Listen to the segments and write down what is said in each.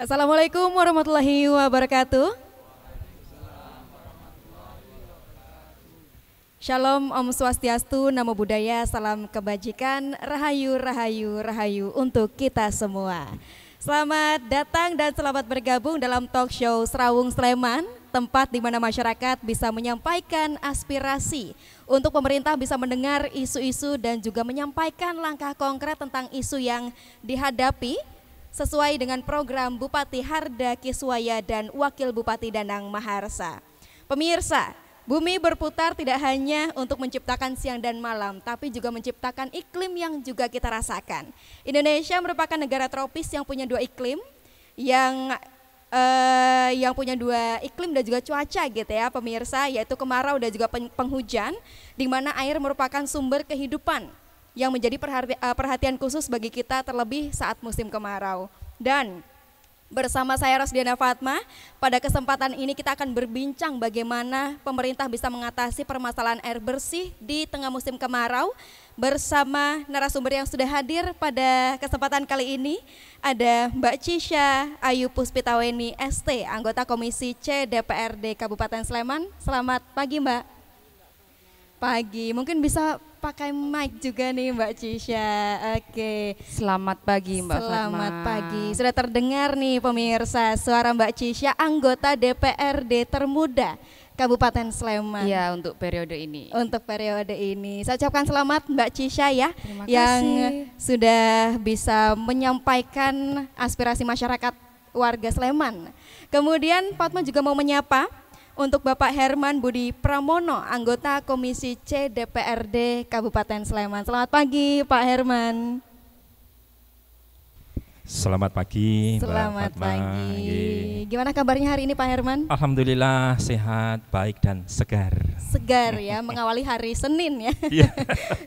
Assalamualaikum warahmatullahi wabarakatuh. Shalom, Om Swastiastu, Namo Buddhaya, salam kebajikan, rahayu, rahayu, rahayu untuk kita semua. Selamat datang dan selamat bergabung dalam talk show Serawung Sleman, tempat di mana masyarakat bisa menyampaikan aspirasi untuk pemerintah bisa mendengar isu-isu dan juga menyampaikan langkah konkret tentang isu yang dihadapi sesuai dengan program Bupati Harda Kiswaya dan Wakil Bupati Danang Maharsa. Pemirsa, bumi berputar tidak hanya untuk menciptakan siang dan malam, tapi juga menciptakan iklim yang juga kita rasakan. Indonesia merupakan negara tropis yang punya dua iklim, yang punya dua iklim dan juga cuaca gitu ya pemirsa, yaitu kemarau dan juga penghujan, di mana air merupakan sumber kehidupan yang menjadi perhatian khusus bagi kita terlebih saat musim kemarau. Dan bersama saya Rosdiana Fatma, pada kesempatan ini kita akan berbincang bagaimana pemerintah bisa mengatasi permasalahan air bersih di tengah musim kemarau. Bersama narasumber yang sudah hadir pada kesempatan kali ini, ada Mbak Cisha Ayu Puspitaweni ST, anggota Komisi C DPRD Kabupaten Sleman. Selamat pagi Mbak. Pagi, mungkin bisa pakai mic juga nih Mbak Cisha. Oke. Selamat pagi Mbak Fatma. Selamat pagi. Sudah terdengar nih pemirsa suara Mbak Cisha, anggota DPRD termuda Kabupaten Sleman. Iya, untuk periode ini. Untuk periode ini. Saya ucapkan selamat Mbak Cisha ya, Terima yang kasih. sudah bisa menyampaikan aspirasi masyarakat warga Sleman. Kemudian Fatma juga mau menyapa untuk Bapak Herman Budi Pramono, anggota Komisi C DPRD Kabupaten Sleman. Selamat pagi Pak Herman. Selamat pagi Selamat Mbak Fatma. pagi. Gimana kabarnya hari ini Pak Herman? Alhamdulillah sehat, baik dan segar. Segar ya, mengawali hari Senin ya. Iya.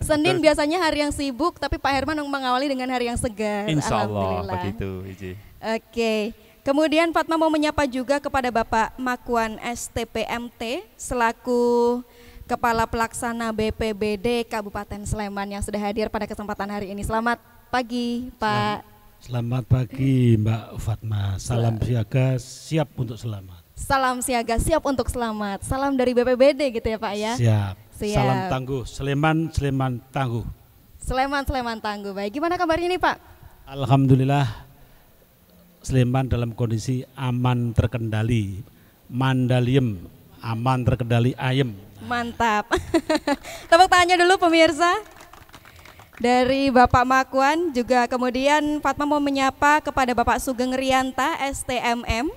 Senin biasanya hari yang sibuk, tapi Pak Herman mengawali dengan hari yang segar. Insya Allah Alhamdulillah. begitu Iji. Oke. Kemudian Fatma mau menyapa juga kepada Bapak Makwan STPMT selaku Kepala Pelaksana BPBD Kabupaten Sleman yang sudah hadir pada kesempatan hari ini. Selamat pagi Pak. Selamat pagi Mbak Fatma. Salam siaga, siap untuk selamat. Salam siaga, siap untuk selamat. Salam dari BPBD gitu ya Pak ya. Siap. Siap. Salam tangguh. Sleman, Sleman tangguh. Sleman, Sleman tangguh. Baik, gimana kabarnya nih Pak? Alhamdulillah Sleman dalam kondisi aman terkendali. Mandaliem, aman terkendali ayem. Mantap. Tepuk tangannya dulu pemirsa. Dari Bapak Makwan juga kemudian Fatma mau menyapa kepada Bapak Sugeng Rianta STMM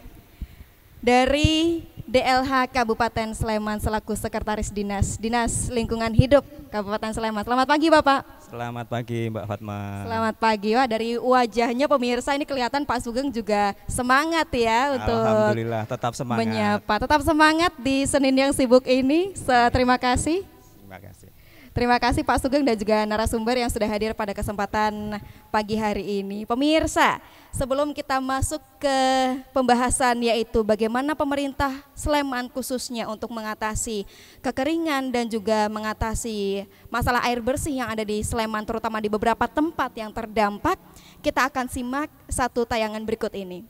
dari DLH Kabupaten Sleman selaku Sekretaris Dinas Lingkungan Hidup Kabupaten Sleman. Selamat pagi Bapak. Selamat pagi Mbak Fatma. Selamat pagi. Wah, dari wajahnya pemirsa ini kelihatan Pak Sugeng juga semangat ya untuk Alhamdulillah tetap semangat. menyapa. Tetap semangat di Senin yang sibuk ini. Terima kasih. Terima kasih. Terima kasih Pak Sugeng dan juga narasumber yang sudah hadir pada kesempatan pagi hari ini. Pemirsa, sebelum kita masuk ke pembahasan yaitu bagaimana pemerintah Sleman khususnya untuk mengatasi kekeringan dan juga mengatasi masalah air bersih yang ada di Sleman terutama di beberapa tempat yang terdampak, kita akan simak satu tayangan berikut ini.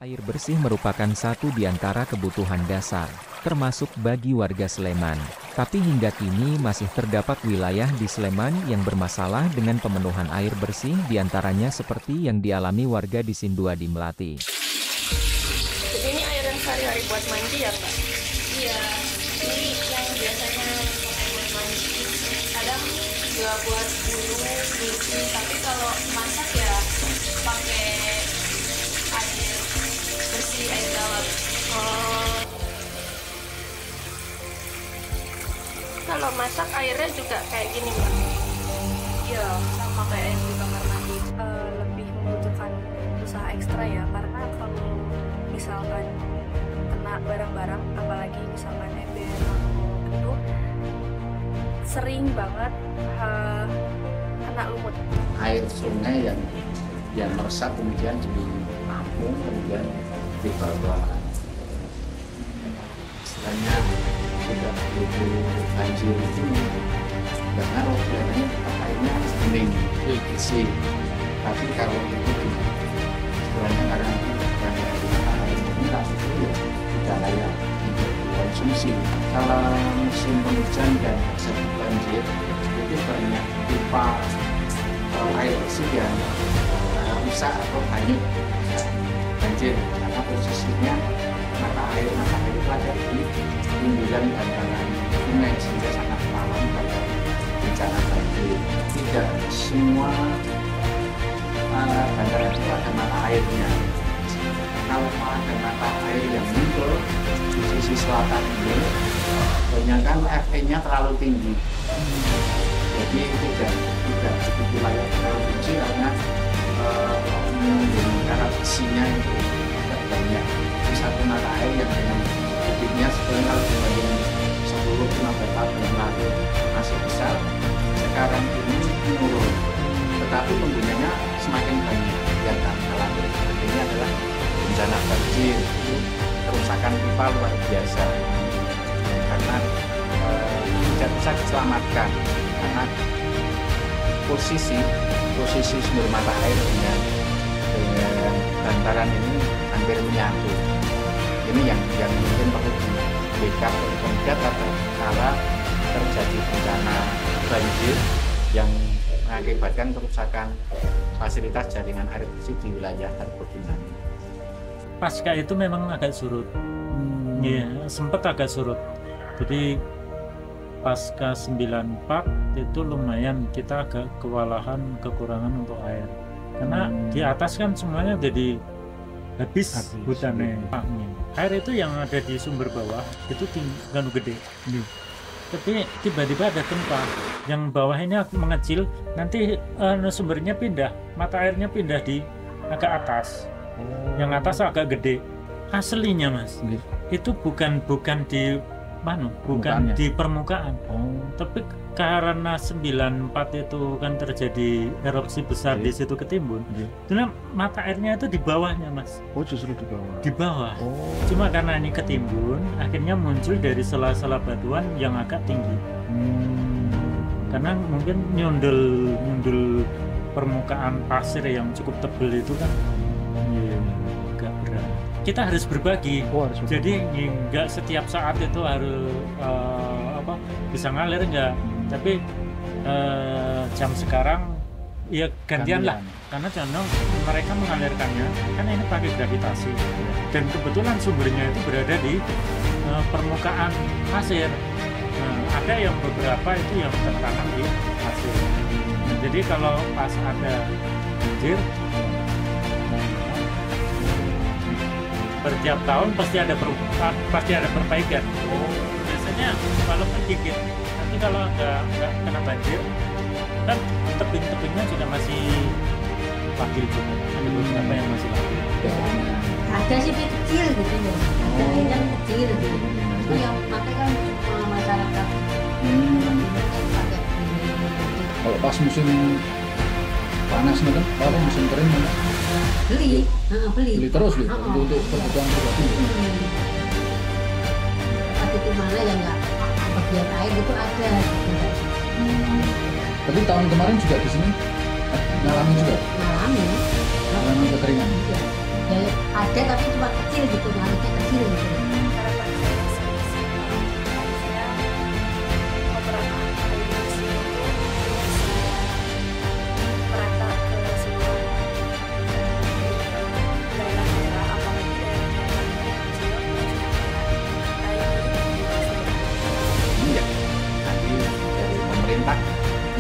Air bersih merupakan satu di antara kebutuhan dasar, termasuk bagi warga Sleman. Tapi hingga kini masih terdapat wilayah di Sleman yang bermasalah dengan pemenuhan air bersih, diantaranya seperti yang dialami warga di Sindua di Melati. Jadi ini air yang sehari-hari buat mandi ya Mbak? Iya, ini yang biasanya pakai buat mandi. Kadang juga buat bulu, cuci, tapi kalau masak ya pakai air bersih, air galon. Oh. Kalau masak airnya juga kayak gini Mbak? Iya, sama kayak air di kamar mandi. Lebih membutuhkan usaha ekstra ya, karena kalau misalkan kena barang-barang, apalagi misalkan ember itu sering banget kena lumut. Air sungai yang meresap kemudian ditampung kemudian dibawa istilahnya tidak begitu banjir itu karena biasanya airnya bening, itu bersih. Tapi kalau itu istilahnya karena tidak layak untuk dikonsumsi. Kalau musim penghujan dan terjadi banjir, itu banyak pipa air bersih yang rusak atau hanyut banjir karena posisinya mata air itu ada di pinggiran bantaran sungai sehingga sangat rawan pada bencana banjir. Tidak semua bantaran itu ada mata airnya. Kalau ada mata air yang muncul di sisi selatan ini, kebanyakan RT-nya terlalu tinggi. Jadi tidak begitu layak dikonsumsi karena besinya itu tidak banyak. Di satu mata air yang dengan debitnya sebenarnya kalau dibanding 10-15 tahun yang lalu masih besar, sekarang ini menurun. Tetapi penggunanya semakin banyak yang kami alami. Ini adalah bencana banjir, kerusakan pipa luar biasa karena tidak bisa diselamatkan karena posisi sumber mata air dengan bantaran ini hampir menyatu. Ini yang mungkin perlu di backup kemudian kalau terjadi bencana banjir yang mengakibatkan kerusakan fasilitas jaringan air bersih di wilayah perkebunan. Pasca itu memang agak surut, ya sempat agak surut. Jadi pasca 94 itu lumayan kita agak kewalahan, kekurangan untuk air. Karena di atas kan semuanya jadi habis hutannya. Air itu yang ada di sumber bawah itu tinggi, gede. Tapi tiba-tiba ada tempat yang bawah ini mengecil, nanti sumbernya pindah, mata airnya pindah di agak atas. Yang atas agak gede. Aslinya Mas, itu bukan di mana? Bukan di permukaan. Tapi karena 94 itu kan terjadi erupsi besar di situ ketimbun. Jadi mata airnya itu di bawahnya Mas. Oh, justru di bawah. Di bawah. Cuma karena ini ketimbun, akhirnya muncul dari sela-sela batuan yang agak tinggi. Karena mungkin nyundul permukaan pasir yang cukup tebal itu kan agak berat. Kita harus berbagi. Jadi nggak setiap saat itu harus bisa ngalir enggak. Tapi jam sekarang ya gantian lah. Karena contoh mereka mengalirkannya kan ini pakai gravitasi. Dan kebetulan sumbernya itu berada di permukaan pasir. Ada yang beberapa itu yang tertanam di pasir. Jadi kalau pas ada banjir, setiap tahun pasti ada perbaikan. Biasanya walaupun dikit, tapi kalau nggak kena banjir, kan tebing-tebingnya juga masih labil juga. Ada beberapa yang masih labil. Ada sih kecil gitu loh. Ada yang kecil gitu. Itu yang pakai kan masyarakat. Kalau pas musim panas nih kan, kalau musim kering kan? Beli terus gitu untuk kebutuhan pribadi. Itu mana yang nggak bagian air itu ada. Tapi tahun kemarin juga di sini ngalami juga. Ngalami kekeringan. Ya, ada tapi cuma kecil gitu, ngaruhnya kecil gitu.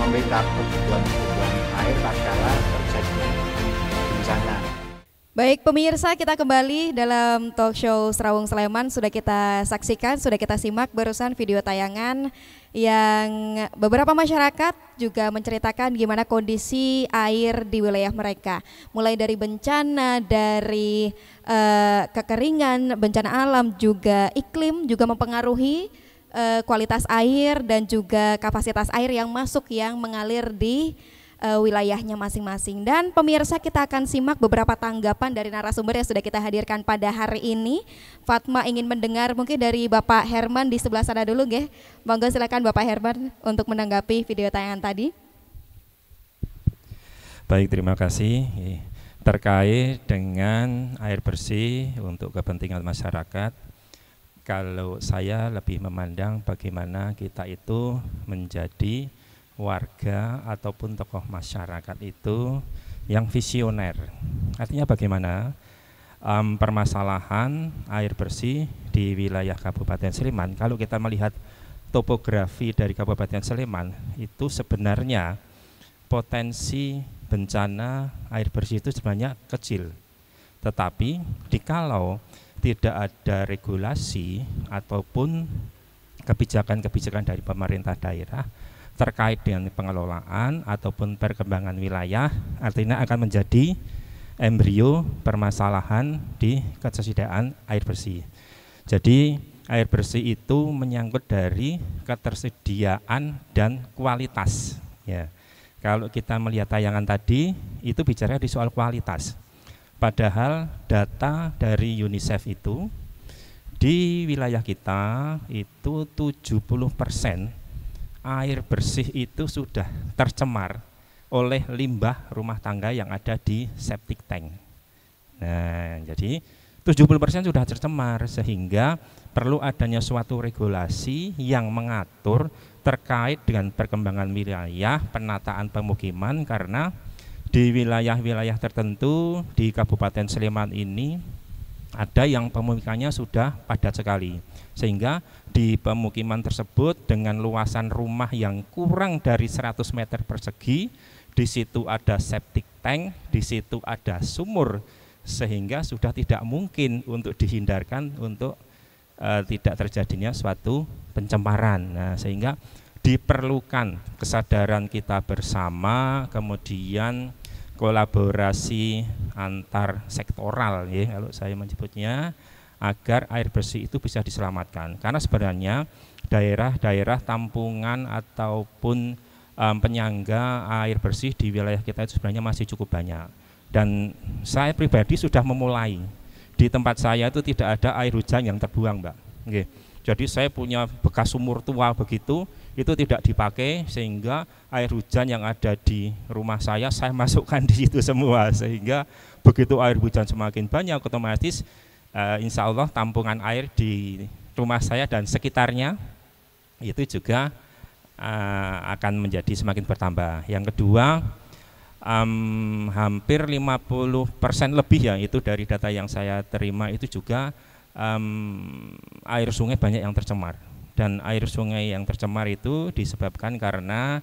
Membackup kebutuhan air tatkala terjadi bencana. Baik pemirsa, kita kembali dalam talk show Serawung Sleman. Sudah kita saksikan, sudah kita simak barusan video tayangan yang beberapa masyarakat juga menceritakan gimana kondisi air di wilayah mereka. Mulai dari bencana, dari kekeringan, bencana alam, juga iklim juga mempengaruhi kualitas air dan juga kapasitas air yang masuk yang mengalir di wilayahnya masing-masing. Dan pemirsa, kita akan simak beberapa tanggapan dari narasumber yang sudah kita hadirkan pada hari ini. Fatma ingin mendengar mungkin dari Bapak Herman di sebelah sana dulu nggih. Monggo silakan Bapak Herman untuk menanggapi video tayangan tadi. Baik, terima kasih. Terkait dengan air bersih untuk kepentingan masyarakat, Kalau saya lebih memandang bagaimana kita itu menjadi warga ataupun tokoh masyarakat itu yang visioner. Artinya bagaimana permasalahan air bersih di wilayah Kabupaten Sleman, kalau kita melihat topografi dari Kabupaten Sleman itu sebenarnya potensi bencana air bersih itu sebenarnya kecil. Tetapi dikalau tidak ada regulasi ataupun kebijakan-kebijakan dari pemerintah daerah terkait dengan pengelolaan ataupun perkembangan wilayah, artinya akan menjadi embrio permasalahan di ketersediaan air bersih. Jadi air bersih itu menyangkut dari ketersediaan dan kualitas. Ya, kalau kita melihat tayangan tadi itu bicara di soal kualitas. Padahal data dari UNICEF itu di wilayah kita itu 70% air bersih itu sudah tercemar oleh limbah rumah tangga yang ada di septic tank. Nah, jadi 70% sudah tercemar sehingga perlu adanya suatu regulasi yang mengatur terkait dengan perkembangan wilayah, penataan pemukiman, karena di wilayah-wilayah tertentu di Kabupaten Sleman ini ada yang pemukimannya sudah padat sekali, sehingga di pemukiman tersebut dengan luasan rumah yang kurang dari 100 meter persegi, di situ ada septic tank, di situ ada sumur, sehingga sudah tidak mungkin untuk dihindarkan untuk tidak terjadinya suatu pencemaran. Nah, sehingga diperlukan kesadaran kita bersama, kemudian kolaborasi antar sektoral, ya kalau saya menyebutnya, agar air bersih itu bisa diselamatkan. Karena sebenarnya daerah-daerah tampungan ataupun penyangga air bersih di wilayah kita itu sebenarnya masih cukup banyak. Dan saya pribadi sudah memulai, di tempat saya itu tidak ada air hujan yang terbuang, Mbak. Oke. Jadi saya punya bekas sumur tua begitu, itu tidak dipakai, sehingga air hujan yang ada di rumah saya masukkan di situ semua, sehingga begitu air hujan semakin banyak, otomatis insya Allah tampungan air di rumah saya dan sekitarnya itu juga akan menjadi semakin bertambah. Yang kedua, hampir 50% lebih, ya itu dari data yang saya terima, itu juga air sungai banyak yang tercemar. Dan air sungai yang tercemar itu disebabkan karena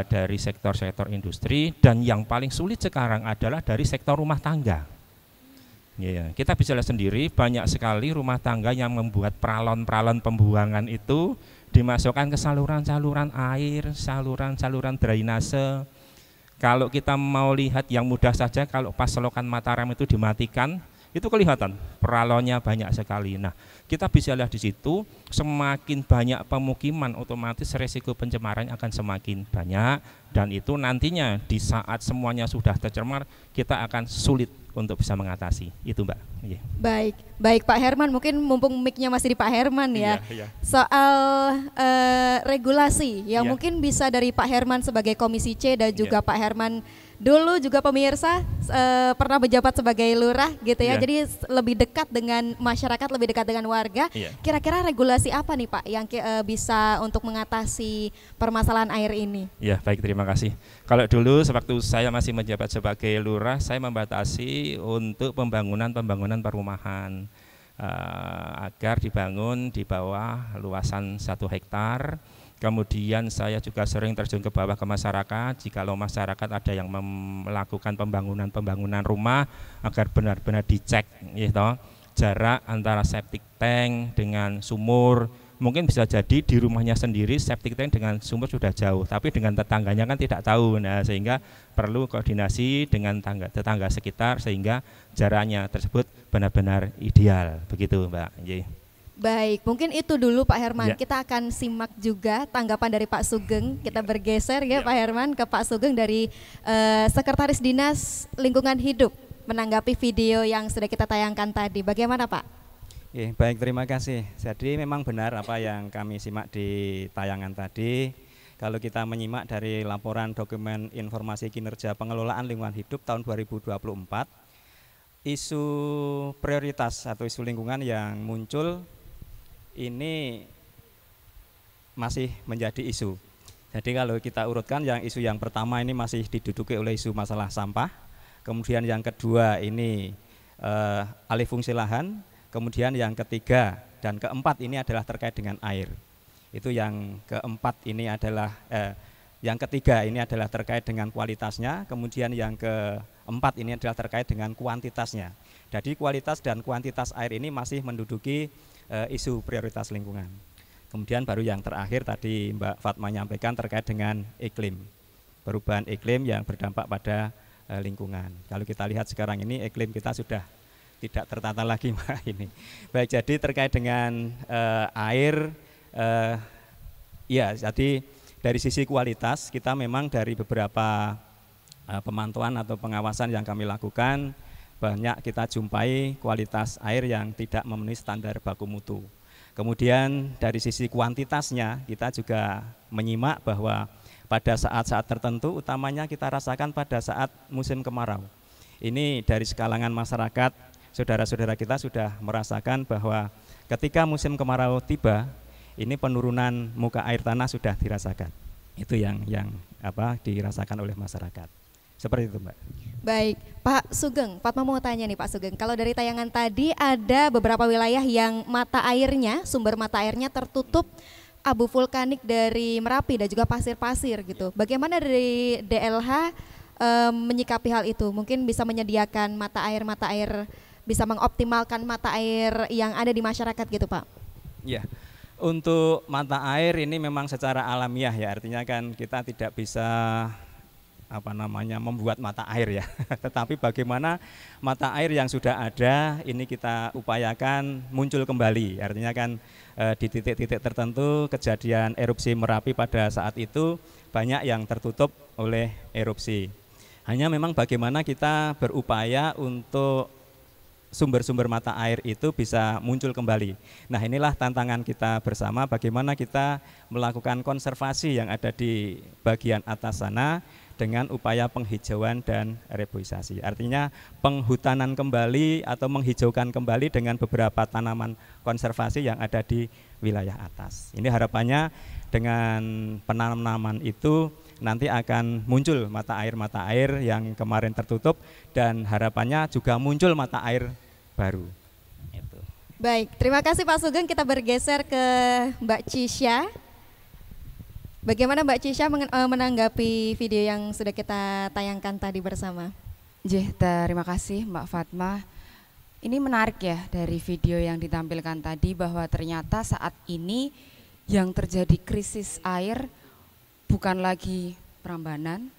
dari sektor-sektor industri, dan yang paling sulit sekarang adalah dari sektor rumah tangga. Ya, kita bisa lihat sendiri banyak sekali rumah tangga yang membuat peralon-peralon pembuangan itu dimasukkan ke saluran-saluran air, saluran-saluran drainase. Kalau kita mau lihat yang mudah saja, kalau pas selokan Mataram itu dimatikan, itu kelihatan peralonnya banyak sekali. Nah, kita bisa lihat di situ, semakin banyak pemukiman otomatis resiko pencemaran akan semakin banyak, dan itu nantinya di saat semuanya sudah tercemar kita akan sulit untuk bisa mengatasi itu, Mbak. Yeah. Baik Pak Herman, mungkin mumpung mic-nya masih di Pak Herman ya. Soal regulasi yang mungkin bisa dari Pak Herman sebagai Komisi C dan juga Pak Herman dulu juga pemirsa pernah menjabat sebagai lurah gitu ya. Jadi lebih dekat dengan masyarakat, lebih dekat dengan warga. Kira-kira regulasi apa nih Pak yang bisa untuk mengatasi permasalahan air ini? Ya, baik, terima kasih. Kalau dulu sewaktu saya masih menjabat sebagai lurah, saya membatasi untuk pembangunan perumahan agar dibangun di bawah luasan 1 hektar. Kemudian saya juga sering terjun ke bawah ke masyarakat, jikalau masyarakat ada yang melakukan pembangunan rumah, agar benar-benar dicek gitu, jarak antara septic tank dengan sumur. Mungkin bisa jadi di rumahnya sendiri septic tank dengan sumur sudah jauh, tapi dengan tetangganya kan tidak tahu. Nah, sehingga perlu koordinasi dengan tetangga sekitar sehingga jaraknya tersebut benar-benar ideal, begitu Mbak. Baik, mungkin itu dulu Pak Herman. Kita akan simak juga tanggapan dari Pak Sugeng. Kita bergeser ya Pak Herman ke Pak Sugeng dari Sekretaris Dinas Lingkungan Hidup menanggapi video yang sudah kita tayangkan tadi. Bagaimana Pak? Baik, terima kasih. Jadi memang benar apa yang kami simak di tayangan tadi. Kalau kita menyimak dari laporan dokumen informasi kinerja pengelolaan lingkungan hidup tahun 2024, isu prioritas atau isu lingkungan yang muncul ini masih menjadi isu. Jadi kalau kita urutkan, yang isu yang pertama ini masih diduduki oleh isu masalah sampah, kemudian yang kedua ini alih fungsi lahan, kemudian yang ketiga dan keempat ini adalah terkait dengan air. Itu yang keempat ini adalah yang ketiga ini adalah terkait dengan kualitasnya, kemudian yang keempat ini adalah terkait dengan kuantitasnya. Jadi kualitas dan kuantitas air ini masih menduduki isu prioritas lingkungan. Kemudian baru yang terakhir tadi Mbak Fatma nyampaikan terkait dengan iklim, perubahan iklim yang berdampak pada lingkungan. Kalau kita lihat sekarang ini iklim kita sudah tidak tertata lagi Mbak ini. Baik, jadi terkait dengan air, ya jadi dari sisi kualitas kita memang dari beberapa pemantauan atau pengawasan yang kami lakukan, banyak kita jumpai kualitas air yang tidak memenuhi standar baku mutu. Kemudian dari sisi kuantitasnya kita juga menyimak bahwa pada saat-saat tertentu, utamanya kita rasakan pada saat musim kemarau. Ini dari sekalangan masyarakat, saudara-saudara kita sudah merasakan bahwa ketika musim kemarau tiba, ini penurunan muka air tanah sudah dirasakan. Itu yang dirasakan oleh masyarakat. Seperti itu Mbak. Baik, Pak Sugeng, Fatma mau tanya nih Pak Sugeng, kalau dari tayangan tadi ada beberapa wilayah yang mata airnya, sumber mata airnya tertutup abu vulkanik dari Merapi dan juga pasir-pasir gitu. Bagaimana dari DLH menyikapi hal itu? Mungkin bisa menyediakan mata air, bisa mengoptimalkan mata air yang ada di masyarakat gitu Pak? Ya, untuk mata air ini memang secara alamiah ya, artinya kan kita tidak bisa membuat mata air ya. Tetapi bagaimana mata air yang sudah ada ini kita upayakan muncul kembali. Artinya kan di titik-titik tertentu kejadian erupsi Merapi pada saat itu banyak yang tertutup oleh erupsi. Hanya memang bagaimana kita berupaya untuk sumber-sumber mata air itu bisa muncul kembali. Nah, inilah tantangan kita bersama, bagaimana kita melakukan konservasi yang ada di bagian atas sana dengan upaya penghijauan dan reboisasi. Artinya penghutanan kembali atau menghijaukan kembali dengan beberapa tanaman konservasi yang ada di wilayah atas. Ini harapannya dengan penanaman itu nanti akan muncul mata air yang kemarin tertutup dan harapannya juga muncul mata air baru. Itu. Baik, terima kasih Pak Sugeng. Kita bergeser ke Mbak Cisha. Bagaimana Mbak Cisha menanggapi video yang sudah kita tayangkan tadi bersama? Terima kasih Mbak Fatma. Ini menarik ya dari video yang ditampilkan tadi bahwa ternyata saat ini yang terjadi krisis air bukan lagi Prambanan,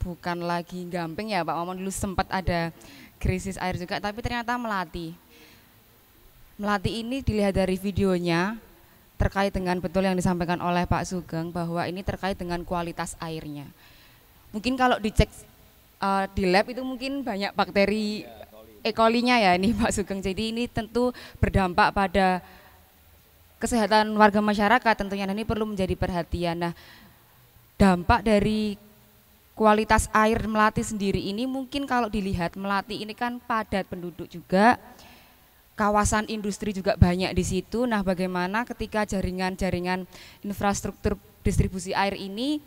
bukan lagi Gampeng ya Pak Maman, dulu sempat ada krisis air juga, tapi ternyata Melati. Melati ini dilihat dari videonya terkait dengan betul yang disampaikan oleh Pak Sugeng bahwa ini terkait dengan kualitas airnya. Mungkin kalau dicek di lab itu mungkin banyak bakteri E. coli-nya ya ini Pak Sugeng. Jadi ini tentu berdampak pada kesehatan warga masyarakat tentunya, dan ini perlu menjadi perhatian. Nah, dampak dari kualitas air Melati sendiri ini mungkin kalau dilihat Melati ini kan padat penduduk juga, kawasan industri juga banyak di situ. Nah, bagaimana ketika jaringan-jaringan infrastruktur distribusi air ini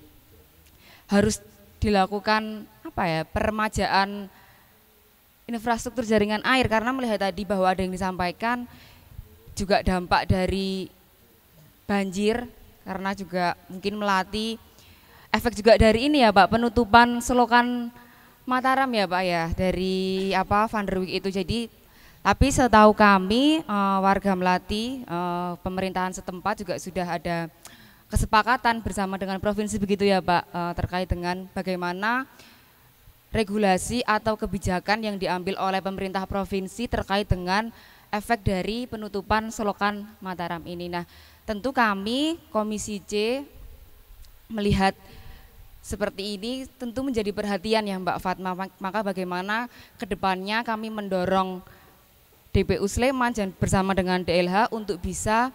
harus dilakukan peremajaan infrastruktur jaringan air, karena melihat tadi bahwa ada yang disampaikan juga dampak dari banjir, karena juga mungkin Melati efek juga dari ini ya Pak, penutupan selokan Mataram ya Pak ya, dari Van der Wijk itu. Jadi tapi setahu kami warga Melati, pemerintahan setempat juga sudah ada kesepakatan bersama dengan provinsi begitu ya Pak, terkait dengan bagaimana regulasi atau kebijakan yang diambil oleh pemerintah provinsi terkait dengan efek dari penutupan selokan Mataram ini. Nah, tentu kami Komisi C melihat seperti ini tentu menjadi perhatian ya Mbak Fatma. Maka bagaimana kedepannya kami mendorong DPU Sleman dan bersama dengan DLH untuk bisa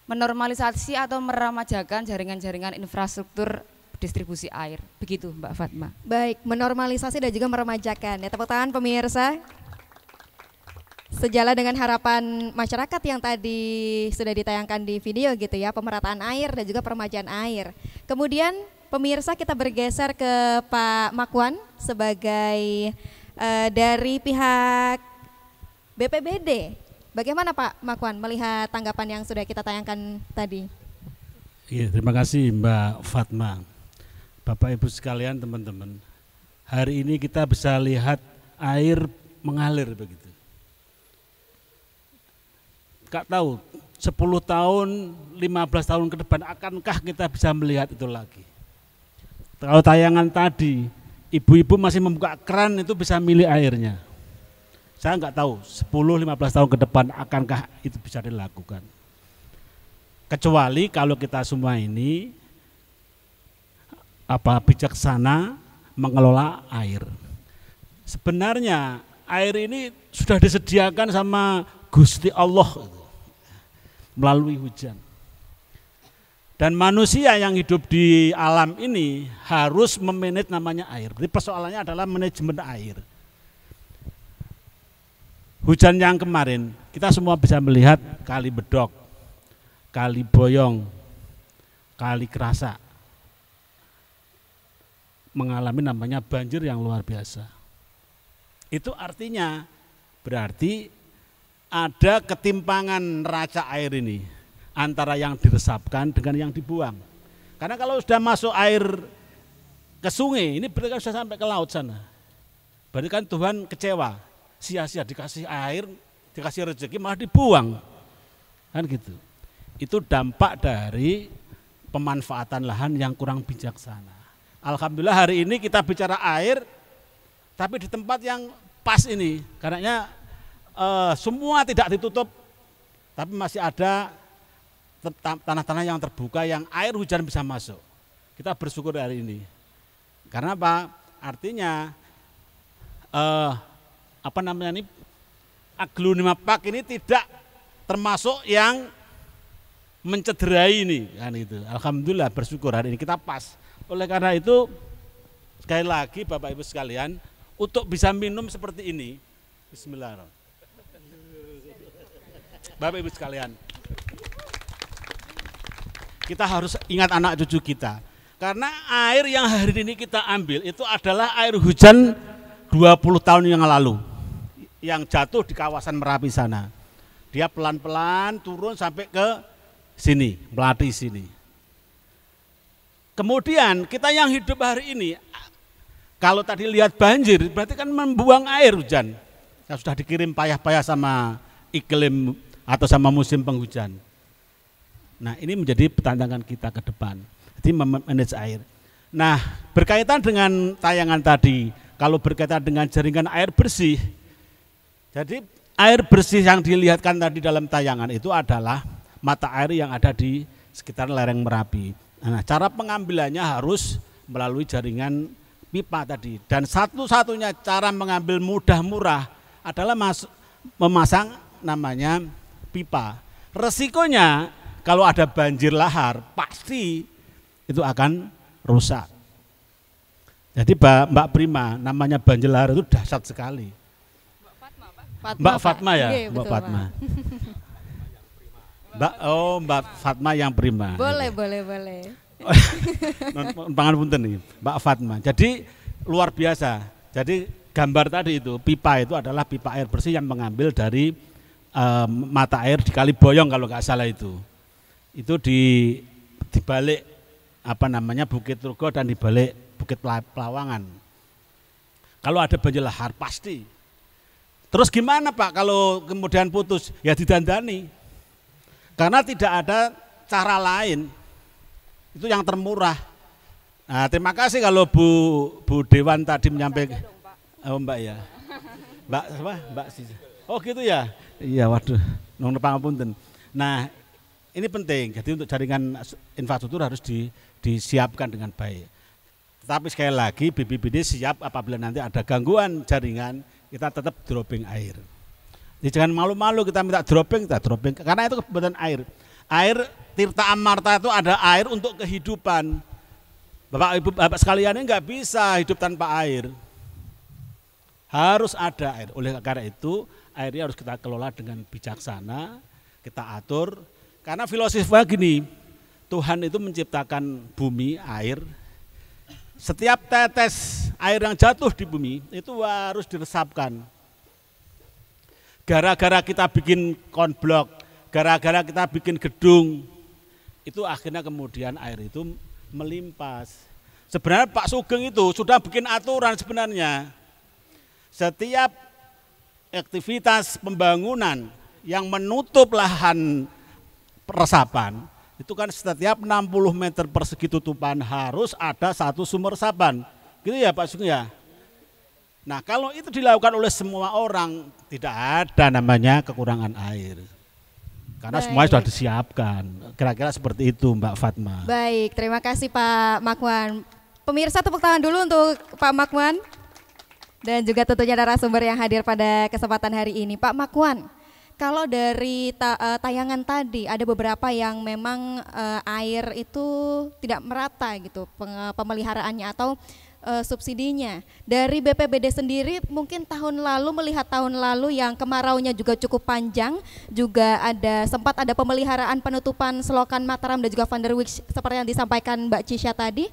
menormalisasi atau meremajakan jaringan-jaringan infrastruktur distribusi air. Begitu Mbak Fatma. Baik, menormalisasi dan juga meremajakan ya. Tepuk tangan pemirsa. sejalan dengan harapan masyarakat yang tadi sudah ditayangkan di video gitu ya, pemerataan air dan juga peremajaan air. Kemudian pemirsa, kita bergeser ke Pak Makwan sebagai dari pihak BPBD. Bagaimana Pak Makwan melihat tanggapan yang sudah kita tayangkan tadi? Iya, terima kasih Mbak Fatma. Bapak Ibu sekalian, teman-teman, hari ini kita bisa lihat air mengalir begitu. Gak tahu 10 tahun, 15 tahun ke depan akankah kita bisa melihat itu lagi. Kalau tayangan tadi, ibu-ibu masih membuka keran itu bisa milih airnya. Saya nggak tahu 10-15 tahun ke depan akankah itu bisa dilakukan. Kecuali kalau kita semua ini bijaksana mengelola air. Sebenarnya air ini sudah disediakan sama Gusti Allah melalui hujan. Dan manusia yang hidup di alam ini harus memanage namanya air. Jadi persoalannya adalah manajemen air. Hujan yang kemarin, kita semua bisa melihat Kali Bedok, Kali Boyong, Kali Kerasa mengalami namanya banjir yang luar biasa. Itu artinya berarti ada ketimpangan neraca air ini antara yang diresapkan dengan yang dibuang. Karena kalau sudah masuk air ke sungai, ini berarti kan sudah sampai ke laut sana. Berarti kan Tuhan kecewa. Sia-sia dikasih air, dikasih rezeki malah dibuang, kan gitu. Itu dampak dari pemanfaatan lahan yang kurang bijaksana. Alhamdulillah hari ini kita bicara air, tapi di tempat yang pas ini, karena semua tidak ditutup, tapi masih ada tanah-tanah yang terbuka yang air hujan bisa masuk. Kita bersyukur hari ini. Karena apa? Artinya Aglonema Park ini tidak termasuk yang mencederai ini kan itu. Alhamdulillah bersyukur hari ini kita pas. Oleh karena itu sekali lagi Bapak Ibu sekalian, untuk bisa minum seperti ini, bismillahirrahmanirrahim. Bapak Ibu sekalian, kita harus ingat anak cucu kita. Karena air yang hari ini kita ambil itu adalah air hujan 20 tahun yang lalu. Yang jatuh di kawasan Merapi sana. Dia pelan-pelan turun sampai ke sini, Melati sini. Kemudian kita yang hidup hari ini, kalau tadi lihat banjir, berarti kan membuang air hujan. Yang sudah dikirim payah-payah sama iklim atau sama musim penghujan. Nah ini menjadi tantangan kita ke depan. Jadi memanage air. Nah berkaitan dengan tayangan tadi, kalau berkaitan dengan jaringan air bersih, jadi air bersih yang dilihatkan tadi dalam tayangan itu adalah mata air yang ada di sekitar lereng Merapi. Nah, cara pengambilannya harus melalui jaringan pipa tadi. Dan satu-satunya cara mengambil mudah murah adalah memasang namanya pipa. Resikonya kalau ada banjir lahar pasti itu akan rusak. Jadi Mbak Prima, namanya banjir lahar itu dahsyat sekali. Mbak Fatma ya, Oke, Mbak betul, Fatma. Mbak Fatma yang prima. Boleh. Pangapunten nih, Mbak Fatma. Jadi luar biasa. Jadi gambar tadi itu pipa itu adalah pipa air bersih yang mengambil dari mata air di Kali Boyong kalau nggak salah itu. Itu di balik Bukit Turgo dan di balik Bukit Pelawangan. Kalau ada banjir lahar pasti. Terus gimana Pak kalau kemudian putus? Ya didandani. Karena tidak ada cara lain. Itu yang termurah. Nah, terima kasih kalau Bu Dewan tadi menyampaikan. Oh Mbak ya. Mbak Sisa. Oh gitu ya. Iya waduh. Nong pangapunten. Nah, ini penting. Jadi untuk jaringan infrastruktur harus disiapkan dengan baik. Tetapi sekali lagi BPBD siap apabila nanti ada gangguan jaringan, kita tetap dropping air. Jadi jangan malu-malu kita minta dropping, karena itu kebutuhan air. Air Tirta Amarta itu ada air untuk kehidupan. Bapak Ibu Bapak sekalian ini nggak bisa hidup tanpa air. harus ada air. Oleh karena itu airnya harus kita kelola dengan bijaksana, kita atur. Karena filosofnya gini, Tuhan itu menciptakan bumi, air. Setiap tetes air yang jatuh di bumi itu harus diresapkan. Gara-gara kita bikin konblok, gara-gara kita bikin gedung, itu akhirnya kemudian air itu melimpas. Sebenarnya Pak Sugeng itu sudah bikin aturan sebenarnya. Setiap aktivitas pembangunan yang menutup lahan resapan, itu kan setiap 60 meter persegi tutupan harus ada satu sumber resapan. Gitu ya Pak Sugeng ya? Nah kalau itu dilakukan oleh semua orang, tidak ada namanya kekurangan air. Karena semuanya sudah disiapkan. Kira-kira seperti itu Mbak Fatma. Baik, terima kasih Pak Makwan. Pemirsa tepuk tangan dulu untuk Pak Makwan. Dan juga tentunya narasumber yang hadir pada kesempatan hari ini. Pak Makwan, kalau dari tayangan tadi ada beberapa yang memang air itu tidak merata gitu pemeliharaannya atau subsidinya. Dari BPBD sendiri mungkin tahun lalu melihat tahun lalu yang kemaraunya juga cukup panjang, juga sempat ada pemeliharaan penutupan selokan Mataram dan juga Van der Wijk seperti yang disampaikan Mbak Cisha tadi.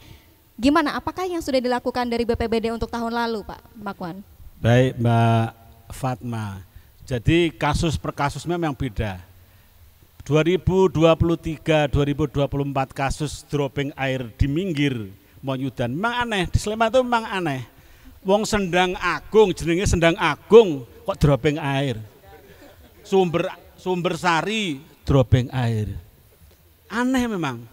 Gimana? Apakah yang sudah dilakukan dari BPBD untuk tahun lalu, Pak Makwan? Baik, Mbak Fatma. Jadi kasus per kasusnya memang beda. 2023, 2024 kasus dropping air di Minggir, Moyudan, memang aneh. Di Sleman itu memang aneh. Wong Sendang Agung, jenenge Sendang Agung, kok dropping air. Sumber Sari, dropping air. Aneh memang.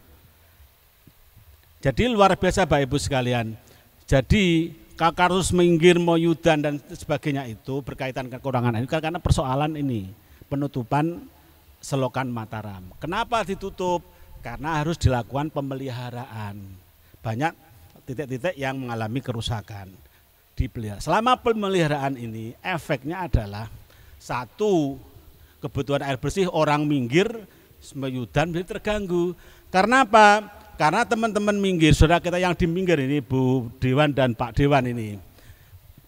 Jadi luar biasa Bapak Ibu sekalian. Jadi kasus Minggir, Moyudan dan sebagainya itu berkaitan kekurangan air karena persoalan ini, penutupan selokan Mataram. Kenapa ditutup? Karena harus dilakukan pemeliharaan. Banyak titik-titik yang mengalami kerusakan. Selama pemeliharaan ini efeknya adalah satu, kebutuhan air bersih orang Minggir, Moyudan menjadi terganggu. Karena apa? Karena teman-teman Minggir, saudara kita yang di Minggir ini, Bu Dewan dan Pak Dewan ini,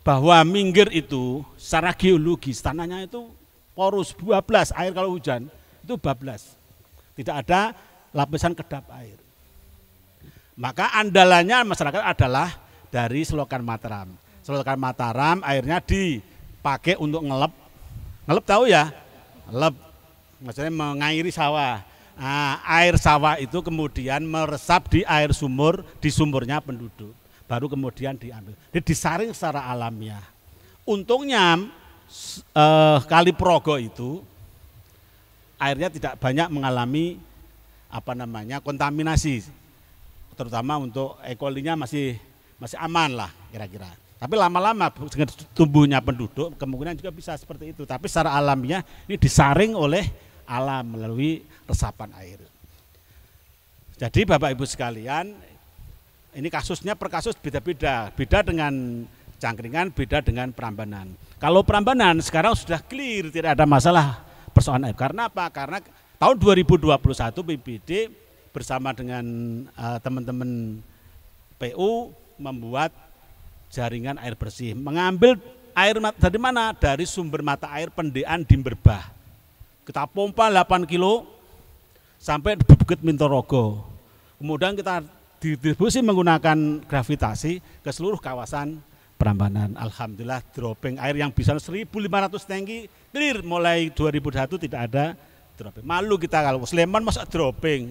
bahwa Minggir itu secara geologis tanahnya itu porus, bablas, air kalau hujan itu bablas. Tidak ada lapisan kedap air. Maka andalannya masyarakat adalah dari selokan Mataram. Selokan Mataram airnya dipakai untuk ngelep. Ngelep tahu ya? Ngelep, maksudnya mengairi sawah. Nah, air sawah itu kemudian meresap di air sumur, di sumurnya penduduk. Baru kemudian diambil. Jadi disaring secara alamiah. Untungnya Kali Progo itu airnya tidak banyak mengalami kontaminasi. Terutama untuk E. coli-nya masih aman lah kira-kira. Tapi lama-lama dengan tumbuhnya penduduk kemungkinan juga bisa seperti itu. Tapi secara alamiah ini disaring oleh alam melalui resapan air. Jadi Bapak Ibu sekalian, ini kasusnya per kasus beda-beda. Beda dengan Cangkringan, beda dengan Prambanan. Kalau Prambanan sekarang sudah clear, tidak ada masalah persoalan air. Karena apa? Karena tahun 2021 BPD bersama dengan teman-teman PU membuat jaringan air bersih. Mengambil air dari mana? Dari sumber mata air Pendean di Merbah. Kita pompa 8 kilo sampai di Bukit Mintorogo. Kemudian kita didistribusi menggunakan gravitasi ke seluruh kawasan Prambanan. Alhamdulillah dropping air yang bisa 1.500 tangki clear mulai 2021 tidak ada dropping. Malu kita kalau Sleman masa dropping.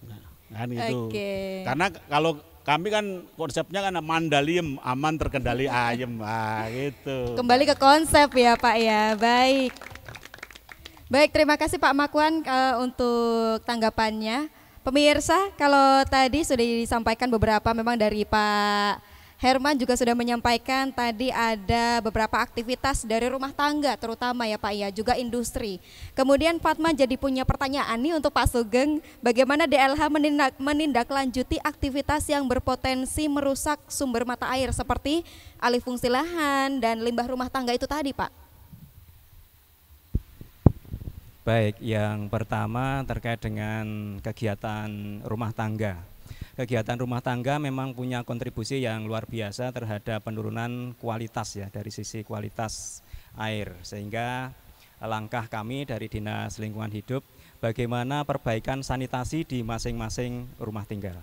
Nah, kan itu. Okay. Karena kalau kami kan konsepnya kan Mandaliem, aman terkendali ayem. Nah, gitu. Kembali ke konsep ya Pak ya. Baik. Baik, terima kasih Pak Makwan untuk tanggapannya. Pemirsa, kalau tadi sudah disampaikan beberapa memang dari Pak Herman juga sudah menyampaikan tadi ada beberapa aktivitas dari rumah tangga terutama ya Pak ya, juga industri. Kemudian Fatma jadi punya pertanyaan nih untuk Pak Sugeng, bagaimana DLH menindaklanjuti aktivitas yang berpotensi merusak sumber mata air seperti alih fungsi lahan dan limbah rumah tangga itu tadi Pak? Baik, yang pertama terkait dengan kegiatan rumah tangga. kegiatan rumah tangga memang punya kontribusi yang luar biasa terhadap penurunan kualitas ya, dari sisi kualitas air, sehingga langkah kami dari Dinas Lingkungan Hidup bagaimana perbaikan sanitasi di masing-masing rumah tinggal.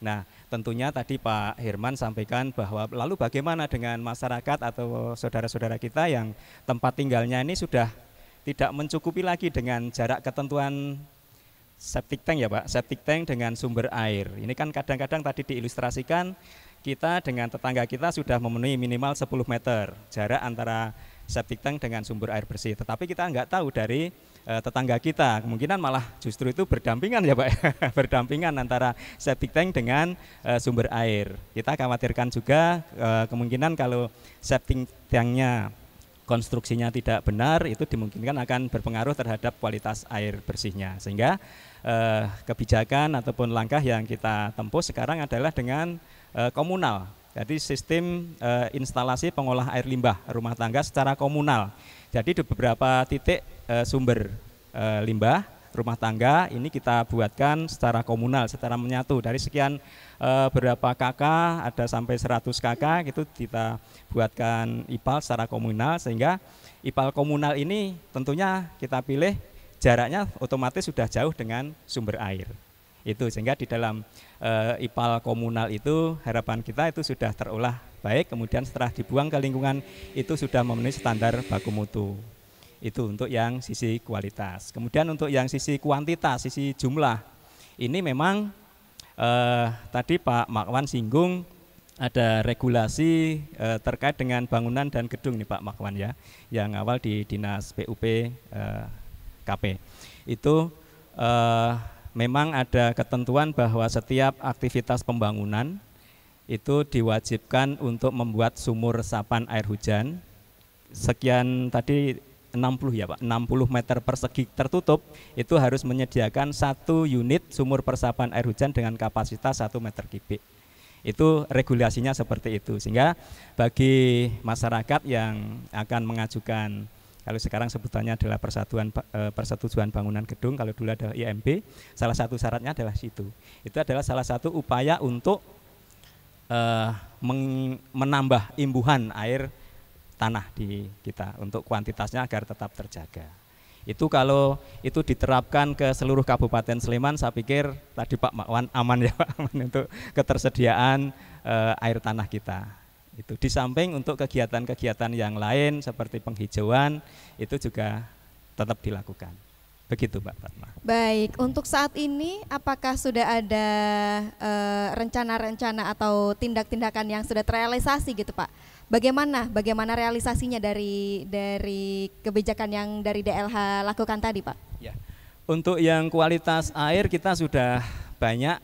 Nah, tentunya tadi Pak Herman sampaikan bahwa lalu bagaimana dengan masyarakat atau saudara-saudara kita yang tempat tinggalnya ini sudah tidak mencukupi lagi dengan jarak ketentuan septic tank ya Pak, septic tank dengan sumber air. Ini kan kadang-kadang tadi diilustrasikan kita dengan tetangga kita sudah memenuhi minimal 10 meter jarak antara septic tank dengan sumber air bersih. Tetapi kita nggak tahu dari tetangga kita, kemungkinan malah justru itu berdampingan ya Pak, berdampingan antara septic tank dengan sumber air. Kita khawatirkan juga kemungkinan kalau septic tanknya konstruksinya tidak benar, itu dimungkinkan akan berpengaruh terhadap kualitas air bersihnya. Sehingga kebijakan ataupun langkah yang kita tempuh sekarang adalah dengan komunal. Jadi sistem instalasi pengolah air limbah rumah tangga secara komunal. Jadi di beberapa titik sumber limbah rumah tangga ini kita buatkan secara komunal, secara menyatu. Dari sekian berapa KK, ada sampai 100 KK, itu kita buatkan IPAL secara komunal, sehingga IPAL komunal ini tentunya kita pilih jaraknya otomatis sudah jauh dengan sumber air. Itu sehingga di dalam IPAL komunal itu harapan kita itu sudah terolah baik, kemudian setelah dibuang ke lingkungan itu sudah memenuhi standar baku mutu. Itu untuk yang sisi kualitas. Kemudian untuk yang sisi kuantitas, sisi jumlah, ini memang tadi Pak Makwan singgung ada regulasi terkait dengan bangunan dan gedung nih Pak Makwan ya, yang awal di Dinas PUP KP. Itu memang ada ketentuan bahwa setiap aktivitas pembangunan itu diwajibkan untuk membuat sumur resapan air hujan sekian tadi 60 ya Pak, 60 meter persegi tertutup, itu harus menyediakan 1 unit sumur resapan air hujan dengan kapasitas 1 meter kubik. Itu regulasinya seperti itu, sehingga bagi masyarakat yang akan mengajukan, kalau sekarang sebutannya adalah persetujuan bangunan gedung, kalau dulu adalah IMB, salah satu syaratnya adalah situ. Itu adalah salah satu upaya untuk menambah imbuhan air tanah di kita untuk kuantitasnya agar tetap terjaga. Itu kalau itu diterapkan ke seluruh Kabupaten Sleman, saya pikir tadi Pak Makwan aman ya Pak, aman untuk ketersediaan air tanah kita. Itu di samping untuk kegiatan-kegiatan yang lain seperti penghijauan itu juga tetap dilakukan. Begitu Mbak Fatma. Baik, untuk saat ini apakah sudah ada rencana-rencana atau tindak-tindakan yang sudah terrealisasi gitu Pak? Bagaimana realisasinya dari kebijakan yang dari DLH lakukan tadi Pak? Ya, untuk yang kualitas air kita sudah banyak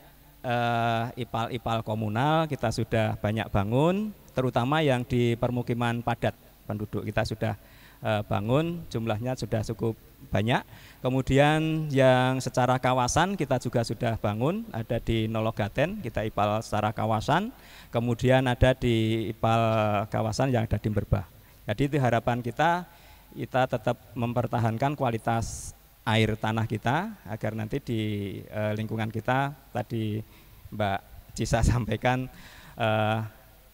IPAL komunal, kita sudah banyak bangun, terutama yang di permukiman padat penduduk kita sudah bangun, jumlahnya sudah cukup banyak. Kemudian yang secara kawasan kita juga sudah bangun, ada di Nologaten kita IPAL secara kawasan, kemudian ada di IPAL kawasan yang ada di Merbah. Jadi itu harapan kita tetap mempertahankan kualitas air tanah kita agar nanti di lingkungan kita tadi Mbak Cisa sampaikan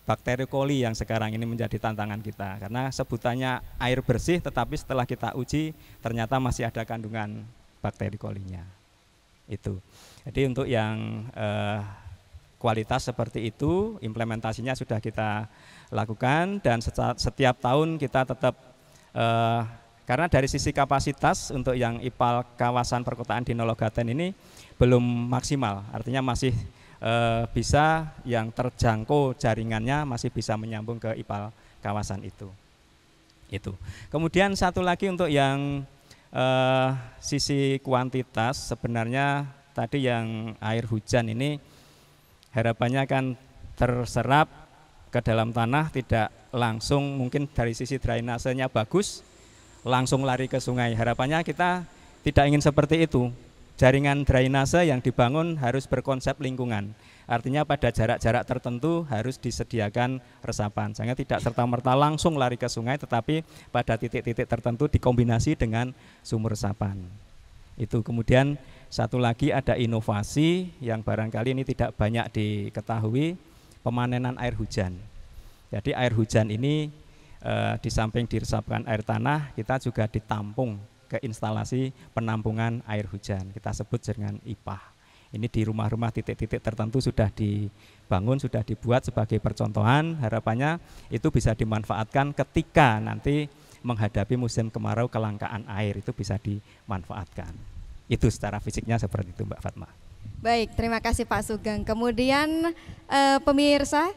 bakteri coli yang sekarang ini menjadi tantangan kita, karena sebutannya air bersih tetapi setelah kita uji ternyata masih ada kandungan bakteri colinya. Itu. Jadi untuk yang kualitas seperti itu implementasinya sudah kita lakukan, dan setiap tahun kita tetap karena dari sisi kapasitas untuk yang IPAL kawasan perkotaan di Nologaten ini belum maksimal, artinya masih bisa yang terjangkau jaringannya masih bisa menyambung ke IPAL kawasan itu. Kemudian satu lagi untuk yang sisi kuantitas, sebenarnya tadi yang air hujan ini harapannya akan terserap ke dalam tanah, tidak langsung mungkin dari sisi drainasenya bagus langsung lari ke sungai. Harapannya kita tidak ingin seperti itu. Jaringan drainase yang dibangun harus berkonsep lingkungan. Artinya pada jarak-jarak tertentu harus disediakan resapan, sehingga tidak serta-merta langsung lari ke sungai, tetapi pada titik-titik tertentu dikombinasi dengan sumur resapan. Itu kemudian Satu lagi ada inovasi yang barangkali ini tidak banyak diketahui, pemanenan air hujan. Jadi air hujan ini di samping diresapkan air tanah, kita juga ditampung ke instalasi penampungan air hujan. Kita sebut dengan IPA. Ini di rumah-rumah titik-titik tertentu sudah dibangun, sudah dibuat sebagai percontohan. Harapannya itu bisa dimanfaatkan ketika nanti menghadapi musim kemarau, kelangkaan air itu bisa dimanfaatkan. Itu secara fisiknya seperti itu, Mbak Fatma. Baik, terima kasih Pak Sugeng. Kemudian pemirsa,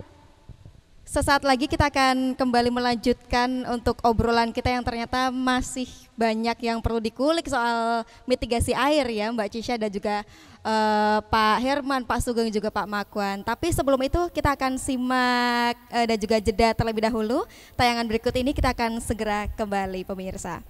sesaat lagi kita akan kembali melanjutkan untuk obrolan kita yang ternyata masih banyak yang perlu dikulik soal mitigasi air ya Mbak Cisha dan juga Pak Herman, Pak Sugeng juga Pak Makwan. Tapi sebelum itu kita akan simak dan juga jeda terlebih dahulu. Tayangan berikut ini kita akan segera kembali pemirsa.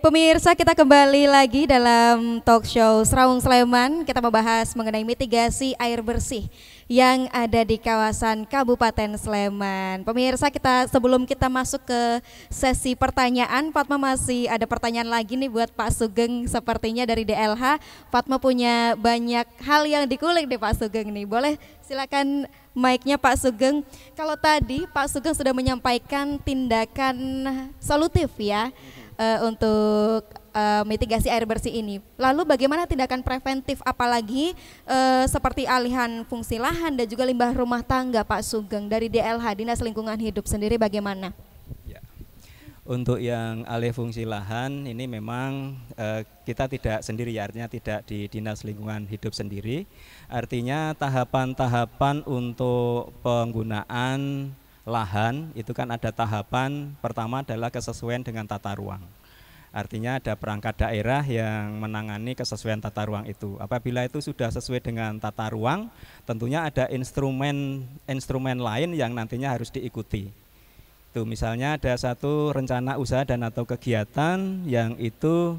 pemirsa, kita kembali lagi dalam talk show Serawung Sleman. Kita membahas mengenai mitigasi air bersih yang ada di kawasan Kabupaten Sleman. Pemirsa, sebelum kita masuk ke sesi pertanyaan, Fatma masih ada pertanyaan lagi nih buat Pak Sugeng sepertinya dari DLH. Fatma punya banyak hal yang dikulik nih Pak Sugeng nih. Boleh silakan mic-nya Pak Sugeng. Kalau tadi Pak Sugeng sudah menyampaikan tindakan solutif ya untuk mitigasi air bersih ini. Lalu bagaimana tindakan preventif apalagi seperti alihan fungsi lahan dan juga limbah rumah tangga Pak Sugeng dari DLH Dinas Lingkungan Hidup sendiri bagaimana? Ya. Untuk yang alih fungsi lahan ini memang kita tidak sendiri ya, artinya tidak di Dinas Lingkungan Hidup sendiri. Artinya tahapan-tahapan untuk penggunaan lahan itu kan ada tahapan pertama adalah kesesuaian dengan tata ruang. Artinya ada perangkat daerah yang menangani kesesuaian tata ruang itu. Apabila itu sudah sesuai dengan tata ruang, tentunya ada instrumen lain yang nantinya harus diikuti. Itu misalnya ada satu rencana usaha dan atau kegiatan yang itu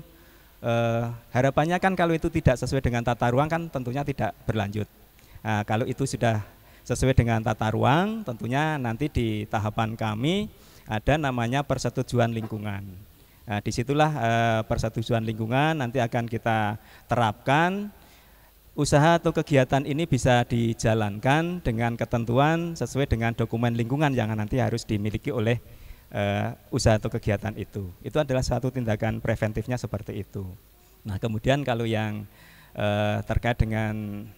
harapannya kan kalau itu tidak sesuai dengan tata ruang kan tentunya tidak berlanjut. Nah, kalau itu sudah sesuai dengan tata ruang, tentunya nanti di tahapan kami ada namanya persetujuan lingkungan. Nah, disitulah persetujuan lingkungan nanti akan kita terapkan. Usaha atau kegiatan ini bisa dijalankan dengan ketentuan sesuai dengan dokumen lingkungan yang nanti harus dimiliki oleh usaha atau kegiatan itu. Itu adalah satu tindakan preventifnya seperti itu. Nah, kemudian kalau yang terkait dengan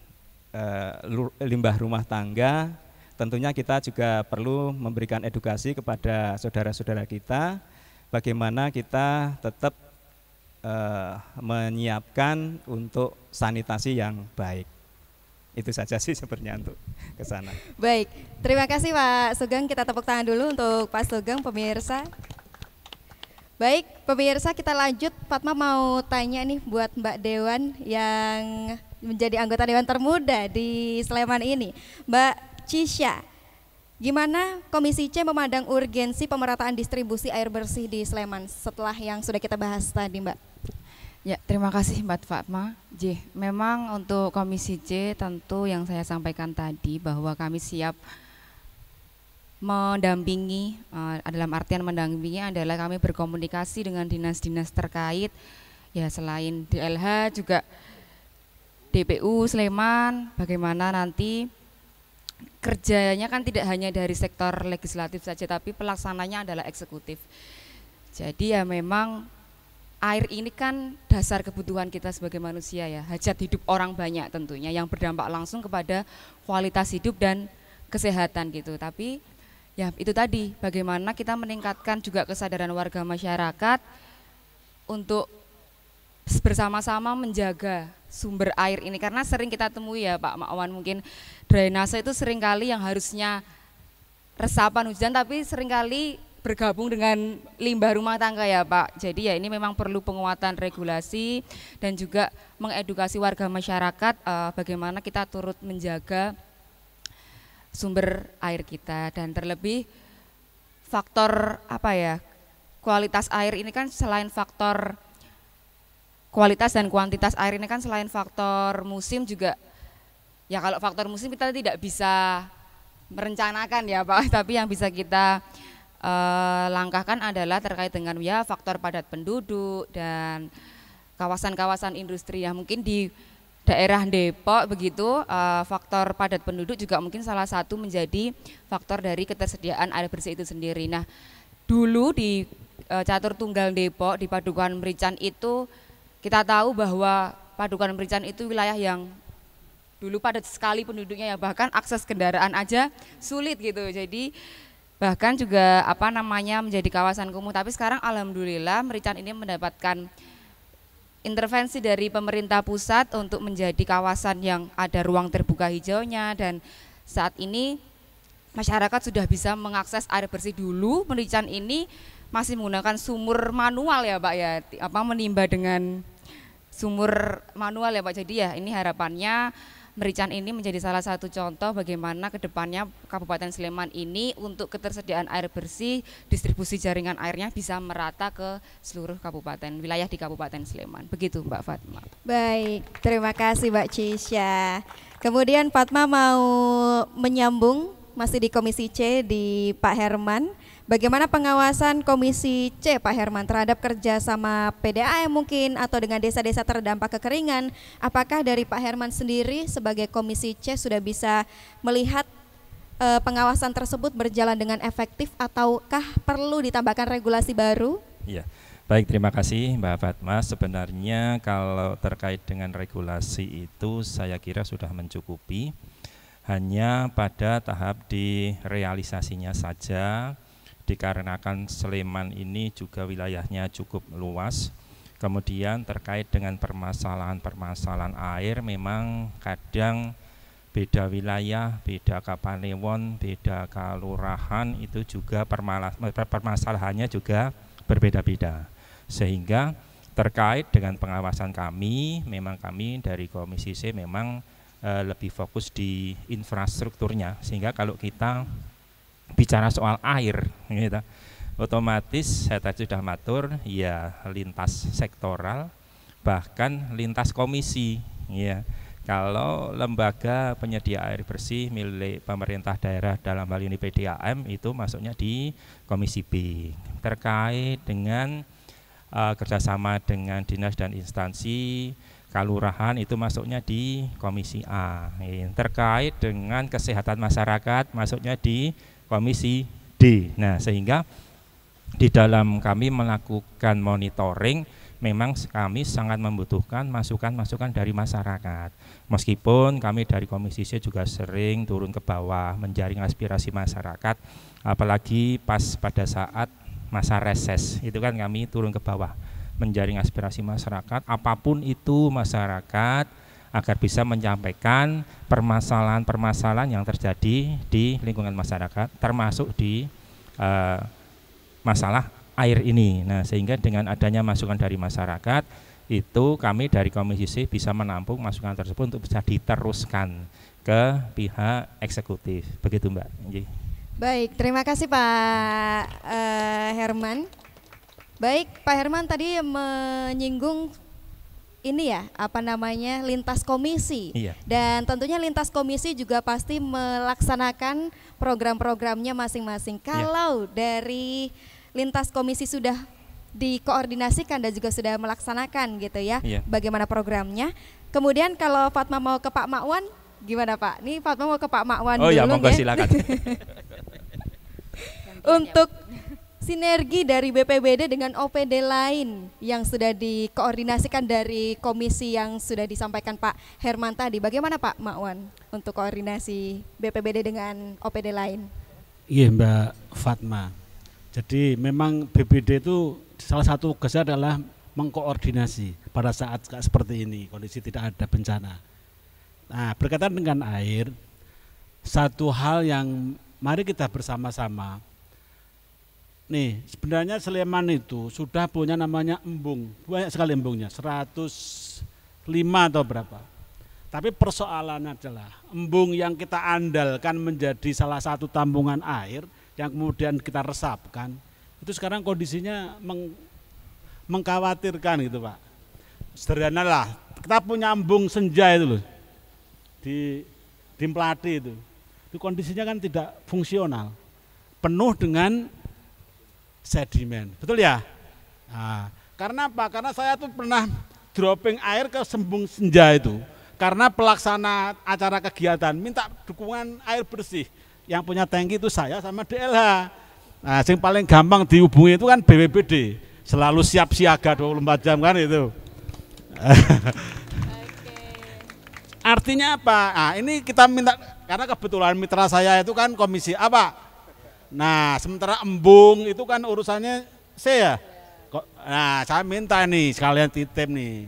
limbah rumah tangga, tentunya kita juga perlu memberikan edukasi kepada saudara-saudara kita bagaimana kita tetap menyiapkan untuk sanitasi yang baik. Itu saja sih sebenarnya untuk ke sana. Baik, terima kasih Pak Sugeng. Kita tepuk tangan dulu untuk Pak Sugeng, pemirsa. Baik, pemirsa, kita lanjut. Fatma mau tanya nih buat Mbak Dewan yang menjadi anggota Dewan termuda di Sleman ini, Mbak Cisha. Gimana Komisi C memandang urgensi pemerataan distribusi air bersih di Sleman setelah yang sudah kita bahas tadi, Mbak? Ya, terima kasih Mbak Fatma. Memang untuk Komisi C tentu yang saya sampaikan tadi bahwa kami siap mendampingi, dalam artian mendampingi adalah kami berkomunikasi dengan dinas-dinas terkait, ya selain DLH juga DPU Sleman, bagaimana nanti kerjanya kan tidak hanya dari sektor legislatif saja, tapi pelaksananya adalah eksekutif. Jadi ya memang air ini kan dasar kebutuhan kita sebagai manusia ya, hajat hidup orang banyak tentunya yang berdampak langsung kepada kualitas hidup dan kesehatan gitu. Tapi ya itu tadi, bagaimana kita meningkatkan juga kesadaran warga masyarakat untuk bersama-sama menjaga sumber air ini, karena sering kita temui ya Pak Makwan, mungkin drainase itu seringkali yang harusnya resapan hujan tapi seringkali bergabung dengan limbah rumah tangga ya Pak. Jadi ya ini memang perlu penguatan regulasi dan juga mengedukasi warga masyarakat bagaimana kita turut menjaga sumber air kita. Dan terlebih faktor kualitas air ini kan selain faktor kualitas dan kuantitas air ini kan selain faktor musim juga, ya kalau faktor musim kita tidak bisa merencanakan ya Pak, tapi yang bisa kita langkahkan adalah terkait dengan ya faktor padat penduduk dan kawasan-kawasan industri yang mungkin di daerah Depok begitu, faktor padat penduduk juga mungkin salah satu menjadi faktor dari ketersediaan air bersih itu sendiri. Nah dulu di Catur Tunggal Depok di Padukuhan Merican itu kita tahu bahwa Padukuhan Merican itu wilayah yang dulu padat sekali penduduknya ya, bahkan akses kendaraan aja sulit gitu. Jadi bahkan juga menjadi kawasan kumuh. Tapi sekarang alhamdulillah Merican ini mendapatkan intervensi dari pemerintah pusat untuk menjadi kawasan yang ada ruang terbuka hijaunya, dan saat ini masyarakat sudah bisa mengakses air bersih. Dulu Merican ini masih menggunakan sumur manual ya Pak ya, menimba dengan sumur manual ya Pak. Jadi ya ini harapannya Merican ini menjadi salah satu contoh bagaimana kedepannya Kabupaten Sleman ini untuk ketersediaan air bersih, distribusi jaringan airnya bisa merata ke seluruh kabupaten, wilayah di Kabupaten Sleman. Begitu Mbak Fatma. Baik, terima kasih Mbak Cisha. Kemudian Fatma mau menyambung masih di Komisi C di Pak Herman. Bagaimana pengawasan Komisi C Pak Herman terhadap kerjasama PDAM mungkin atau dengan desa-desa terdampak kekeringan? Apakah dari Pak Herman sendiri sebagai Komisi C sudah bisa melihat pengawasan tersebut berjalan dengan efektif ataukah perlu ditambahkan regulasi baru? Iya, baik, terima kasih Mbak Fatma. Sebenarnya kalau terkait dengan regulasi itu saya kira sudah mencukupi. Hanya pada tahap di realisasinya saja, dikarenakan Sleman ini juga wilayahnya cukup luas. Kemudian terkait dengan permasalahan-permasalahan air memang kadang beda wilayah, beda kapanewon, beda kelurahan itu juga permasalahannya juga berbeda-beda. Sehingga terkait dengan pengawasan kami, memang kami dari Komisi C memang lebih fokus di infrastrukturnya, sehingga kalau kita bicara soal air, gitu, otomatis saya tadi sudah matur, ya lintas sektoral, bahkan lintas komisi, ya. Kalau lembaga penyedia air bersih milik pemerintah daerah dalam hal ini PDAM itu masuknya di Komisi B. Terkait dengan kerjasama dengan dinas dan instansi kelurahan itu masuknya di Komisi A. Terkait dengan kesehatan masyarakat masuknya di Komisi D. Nah, sehingga di dalam kami melakukan monitoring memang kami sangat membutuhkan masukan-masukan dari masyarakat. Meskipun kami dari Komisi C juga sering turun ke bawah menjaring aspirasi masyarakat, apalagi pas pada saat masa reses itu kan kami turun ke bawah menjaring aspirasi masyarakat, apapun itu masyarakat, agar bisa menyampaikan permasalahan-permasalahan yang terjadi di lingkungan masyarakat, termasuk di masalah air ini. Nah, sehingga dengan adanya masukan dari masyarakat, itu kami dari Komisi C bisa menampung masukan tersebut untuk bisa diteruskan ke pihak eksekutif. Begitu Mbak. Baik, terima kasih Pak Herman. Baik, Pak Herman tadi menyinggung ini ya, apa namanya, lintas komisi. Iya. Dan tentunya lintas komisi juga pasti melaksanakan program-programnya masing-masing. Kalau dari lintas komisi sudah dikoordinasikan dan juga sudah melaksanakan gitu ya, bagaimana programnya. Kemudian kalau Fatma mau ke Pak Makwan, gimana Pak? Nih Fatma mau ke Pak Makwan dulu ya. Monggo silakan. Untuk sinergi dari BPBD dengan OPD lain yang sudah dikoordinasikan dari komisi yang sudah disampaikan Pak Herman tadi, bagaimana Pak Makwan untuk koordinasi BPBD dengan OPD lain? Iya Mbak Fatma, jadi memang BPBD itu salah satu tugasnya adalah mengkoordinasi pada saat seperti ini, kondisi tidak ada bencana. Nah, berkaitan dengan air, satu hal yang mari kita bersama-sama. Nih, sebenarnya Sleman itu sudah punya namanya embung, banyak sekali embungnya, 105 atau berapa. Tapi persoalannya adalah embung yang kita andalkan menjadi salah satu tampungan air yang kemudian kita resapkan, itu sekarang kondisinya mengkhawatirkan gitu Pak. Sederhana lah, kita punya embung Senja itu loh, di Mlati itu kondisinya kan tidak fungsional, penuh dengan sedimen, betul ya? Nah, karena apa? Karena saya tuh pernah dropping air ke embung Senja itu, karena pelaksana acara kegiatan minta dukungan air bersih. Yang punya tangki itu saya sama DLH. Nah, yang paling gampang dihubungi itu kan BPBD, selalu siap siaga 24 jam kan itu. Artinya apa? Nah, ini kita minta, karena kebetulan mitra saya itu kan komisi apa? Nah, sementara embung itu kan urusannya saya. Nah, saya minta nih sekalian titip nih,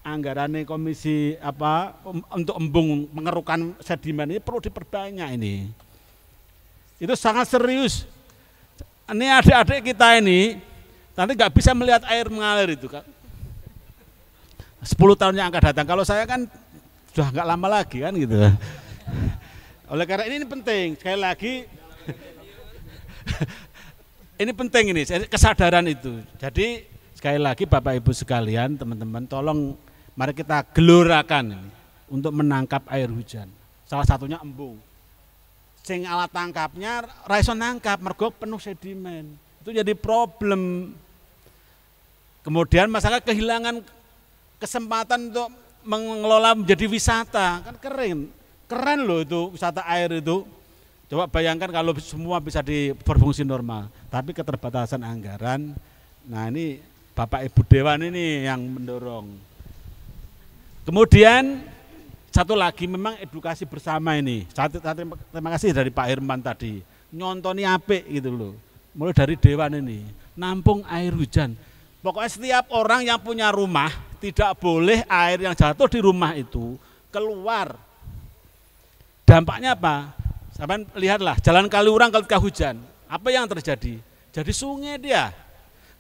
anggaran nih komisi apa untuk embung mengerukan sedimen ini perlu diperbanyak ini. Itu sangat serius. Ini adik-adik kita ini nanti nggak bisa melihat air mengalir itu kan. 10 tahun yang akan datang. Kalau saya kan sudah nggak lama lagi kan gitu. Oleh karena ini penting sekali lagi ini penting ini kesadaran itu. Jadi sekali lagi Bapak Ibu sekalian, teman-teman, tolong mari kita gelorakan ini untuk menangkap air hujan. Salah satunya embung. Sing alat tangkapnya ra iso nangkap mergo penuh sedimen. Itu jadi problem. Kemudian masyarakat kehilangan kesempatan untuk mengelola menjadi wisata. Kan keren loh itu wisata air itu. Coba bayangkan kalau semua bisa berfungsi normal, tapi keterbatasan anggaran. Nah ini Bapak Ibu Dewan ini yang mendorong. Kemudian satu lagi memang edukasi bersama ini. Terima kasih dari Pak Herman tadi, nyontoni apik gitu loh. Mulai dari Dewan ini, nampung air hujan. Pokoknya setiap orang yang punya rumah tidak boleh air yang jatuh di rumah itu keluar. Dampaknya apa? Sampai lihatlah jalan Kaliurang ketika hujan, apa yang terjadi? Jadi sungai dia.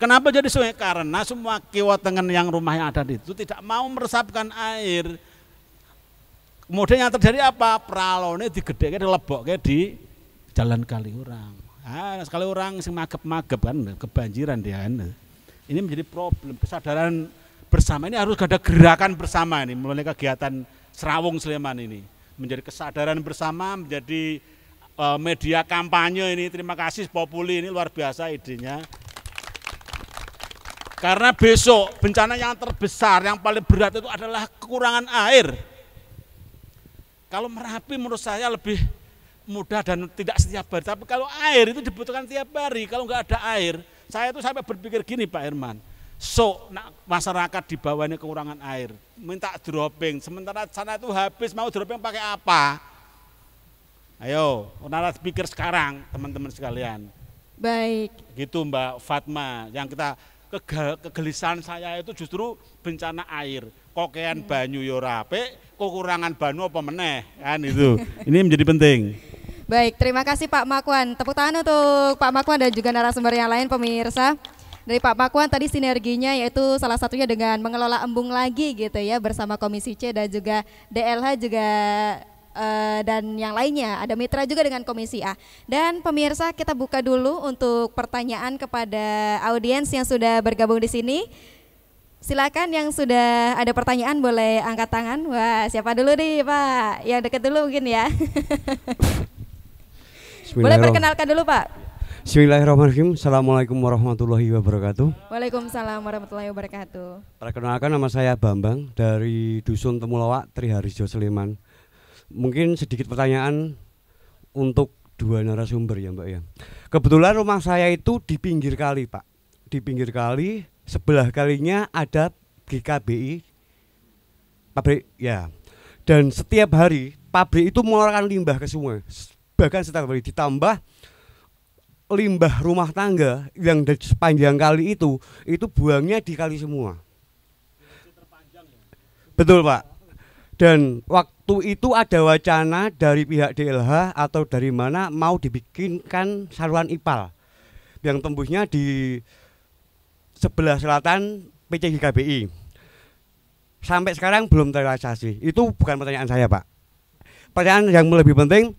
Kenapa jadi sungai? Karena semua kiwatengen yang rumah yang ada itu tidak mau meresapkan air. Kemudian yang terjadi apa? Pralone digedheke dilebokke di jalan Kaliurang. Ah, Kaliurang sing magep-magep kan kebanjiran dia kan. Ini menjadi problem. Kesadaran bersama ini harus ada gerakan bersama ini mulai kegiatan Serawung Sleman ini. Menjadi kesadaran bersama, menjadi media kampanye ini. Terima kasih Populi, ini luar biasa idenya. Karena besok bencana yang terbesar, yang paling berat itu adalah kekurangan air. Kalau Merapi menurut saya lebih mudah dan tidak setiap hari. Tapi kalau air itu dibutuhkan tiap hari, kalau nggak ada air, saya itu sampai berpikir gini Pak Herman. Masyarakat di bawah ini kekurangan air, minta dropping, sementara sana itu habis, mau dropping pakai apa? Ayo, narasi pikir sekarang teman-teman sekalian. Baik. Gitu Mbak Fatma, yang kita kegelisahan saya itu justru bencana air. Kokean banyu yo rape, kekurangan banyu apa meneh, kan itu. Ini menjadi penting. Baik, terima kasih Pak Makwan. Tepuk tangan untuk Pak Makwan dan juga narasumber yang lain pemirsa. Dari Pak Makwan tadi sinerginya yaitu salah satunya dengan mengelola embung lagi gitu ya bersama Komisi C dan juga DLH juga dan yang lainnya. Ada mitra juga dengan Komisi A. Dan pemirsa kita buka dulu untuk pertanyaan kepada audiens yang sudah bergabung di sini. Silakan yang sudah ada pertanyaan boleh angkat tangan. Wah, siapa dulu nih Pak? Yang deket dulu mungkin ya. Boleh perkenalkan dulu Pak. Bismillahirrahmanirrahim. Assalamualaikum warahmatullahi wabarakatuh. Waalaikumsalam warahmatullahi wabarakatuh. Perkenalkan, nama saya Bambang dari Dusun Temulawak, Triharjo, Sleman. Mungkin sedikit pertanyaan untuk dua narasumber ya Mbak ya. Kebetulan rumah saya itu di pinggir kali Pak. Di pinggir kali, sebelah kalinya ada GKBI pabrik ya. Dan setiap hari pabrik itu mengeluarkan limbah ke sungai. Bahkan setiap hari ditambah limbah rumah tangga yang dari sepanjang kali itu buangnya di kali semua. Betul Pak. Dan waktu itu ada wacana dari pihak DLH atau dari mana mau dibikinkan saluran IPAL yang tembusnya di sebelah selatan PC GKBI. Sampai sekarang belum terrealisasi. Itu bukan pertanyaan saya Pak. Pertanyaan yang lebih penting,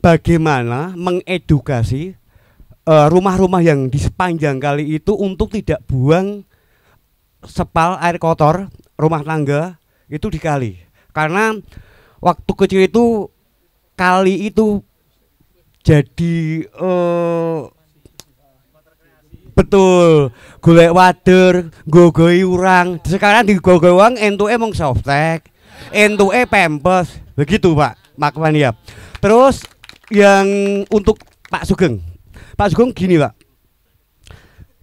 bagaimana mengedukasi rumah-rumah yang di sepanjang kali itu untuk tidak buang spal air kotor rumah tangga itu di kali. Karena waktu kecil itu kali itu jadi betul golek wader, gogoi urang. Sekarang di gogoi urang entuke mung softtek, entuke pempes. Begitu Pak Makwan ya. Terus yang untuk Pak Sugeng gini Pak,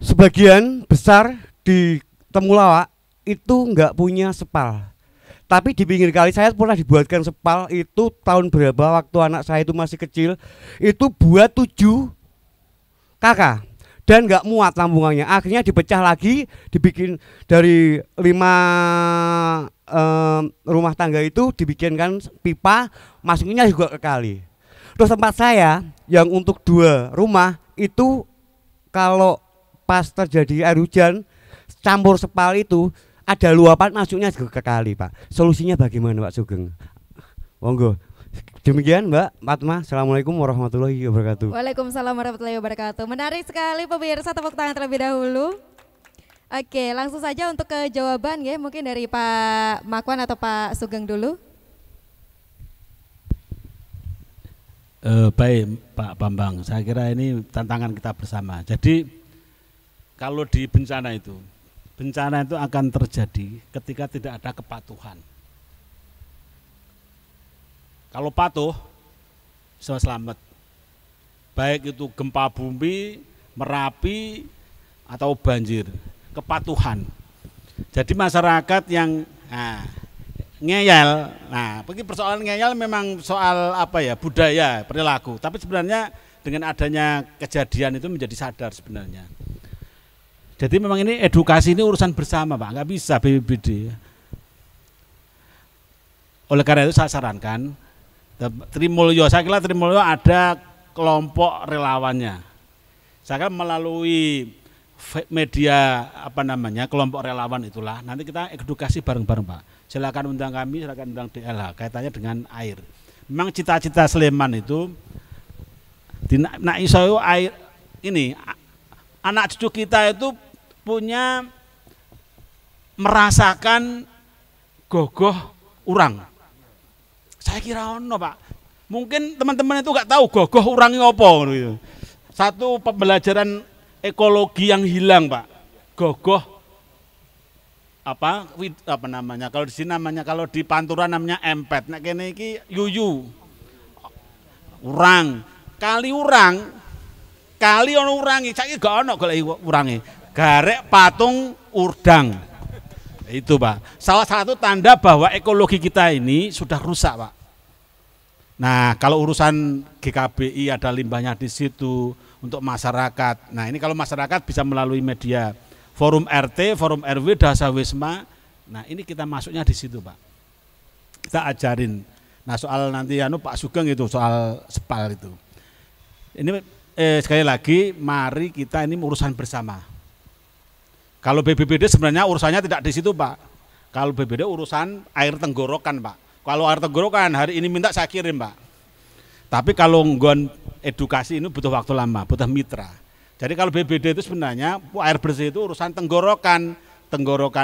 sebagian besar di Temulawak itu nggak punya spal, tapi di pinggir kali saya pernah dibuatkan spal itu tahun berapa waktu anak saya itu masih kecil, itu buat 7 kakak dan nggak muat lambungannya, akhirnya dipecah lagi, dibikin dari 5 rumah tangga itu dibikinkan pipa, masuknya juga ke kali. Terus tempat saya yang untuk 2 rumah itu kalau pas terjadi air hujan campur spal itu ada luapan masuknya ke kali, Pak. Solusinya bagaimana, Pak Sugeng? Monggo. Demikian Mbak Fatma. Assalamualaikum warahmatullahi wabarakatuh. Waalaikumsalam warahmatullahi wabarakatuh. Menarik sekali pemirsa, tepuk tangan terlebih dahulu. Oke, langsung saja untuk ke jawaban ya, mungkin dari Pak Makwan atau Pak Sugeng dulu. Baik Pak Bambang, saya kira ini tantangan kita bersama. Jadi kalau di bencana itu akan terjadi ketika tidak ada kepatuhan. Kalau patuh, selamat. Baik itu gempa bumi, Merapi, atau banjir. Kepatuhan. Jadi masyarakat yang ngeyel, persoalan ngeyel memang soal budaya, perilaku. Tapi sebenarnya dengan adanya kejadian itu menjadi sadar sebenarnya. Jadi memang ini edukasi ini urusan bersama, Pak, nggak bisa BPBD. Oleh karena itu saya sarankan, Trimulyo, saya kira Trimulyo ada kelompok relawannya. Saya kira melalui media kelompok relawan itulah nanti kita edukasi bareng-bareng, Pak. Silakan undang kami, silakan undang DLH kaitannya dengan air. Memang cita-cita Sleman itu nak iso air ini anak cucu kita itu punya merasakan gogoh urang. Saya kira ono, Pak. Mungkin teman-teman itu nggak tahu gogoh urangnya apa gitu. Satu pembelajaran ekologi yang hilang, Pak. Gogoh kalau di sini namanya, kalau di Pantura namanya empet, nek kene iki yuyu. Urang. Kali ono urangi, saiki gak ono golek urangi. Garek patung urdang. Itu, Pak. Salah satu tanda bahwa ekologi kita ini sudah rusak, Pak. Nah, kalau urusan GKBI ada limbahnya di situ untuk masyarakat. Nah, ini kalau masyarakat bisa melalui media forum RT, forum RW, Dasawisma. Nah, ini kita masuknya di situ, Pak. Kita ajarin. Nah, soal nanti Pak Sugeng itu soal SPAL itu. Ini sekali lagi mari kita ini urusan bersama. Kalau BPBD sebenarnya urusannya tidak di situ, Pak. Kalau BPBD urusan air tenggorokan, Pak. Kalau air tenggorokan hari ini minta saya kirim, Pak. Tapi kalau nggon edukasi ini butuh waktu lama, butuh mitra. Jadi kalau BPBD itu sebenarnya air bersih itu urusan tenggorokan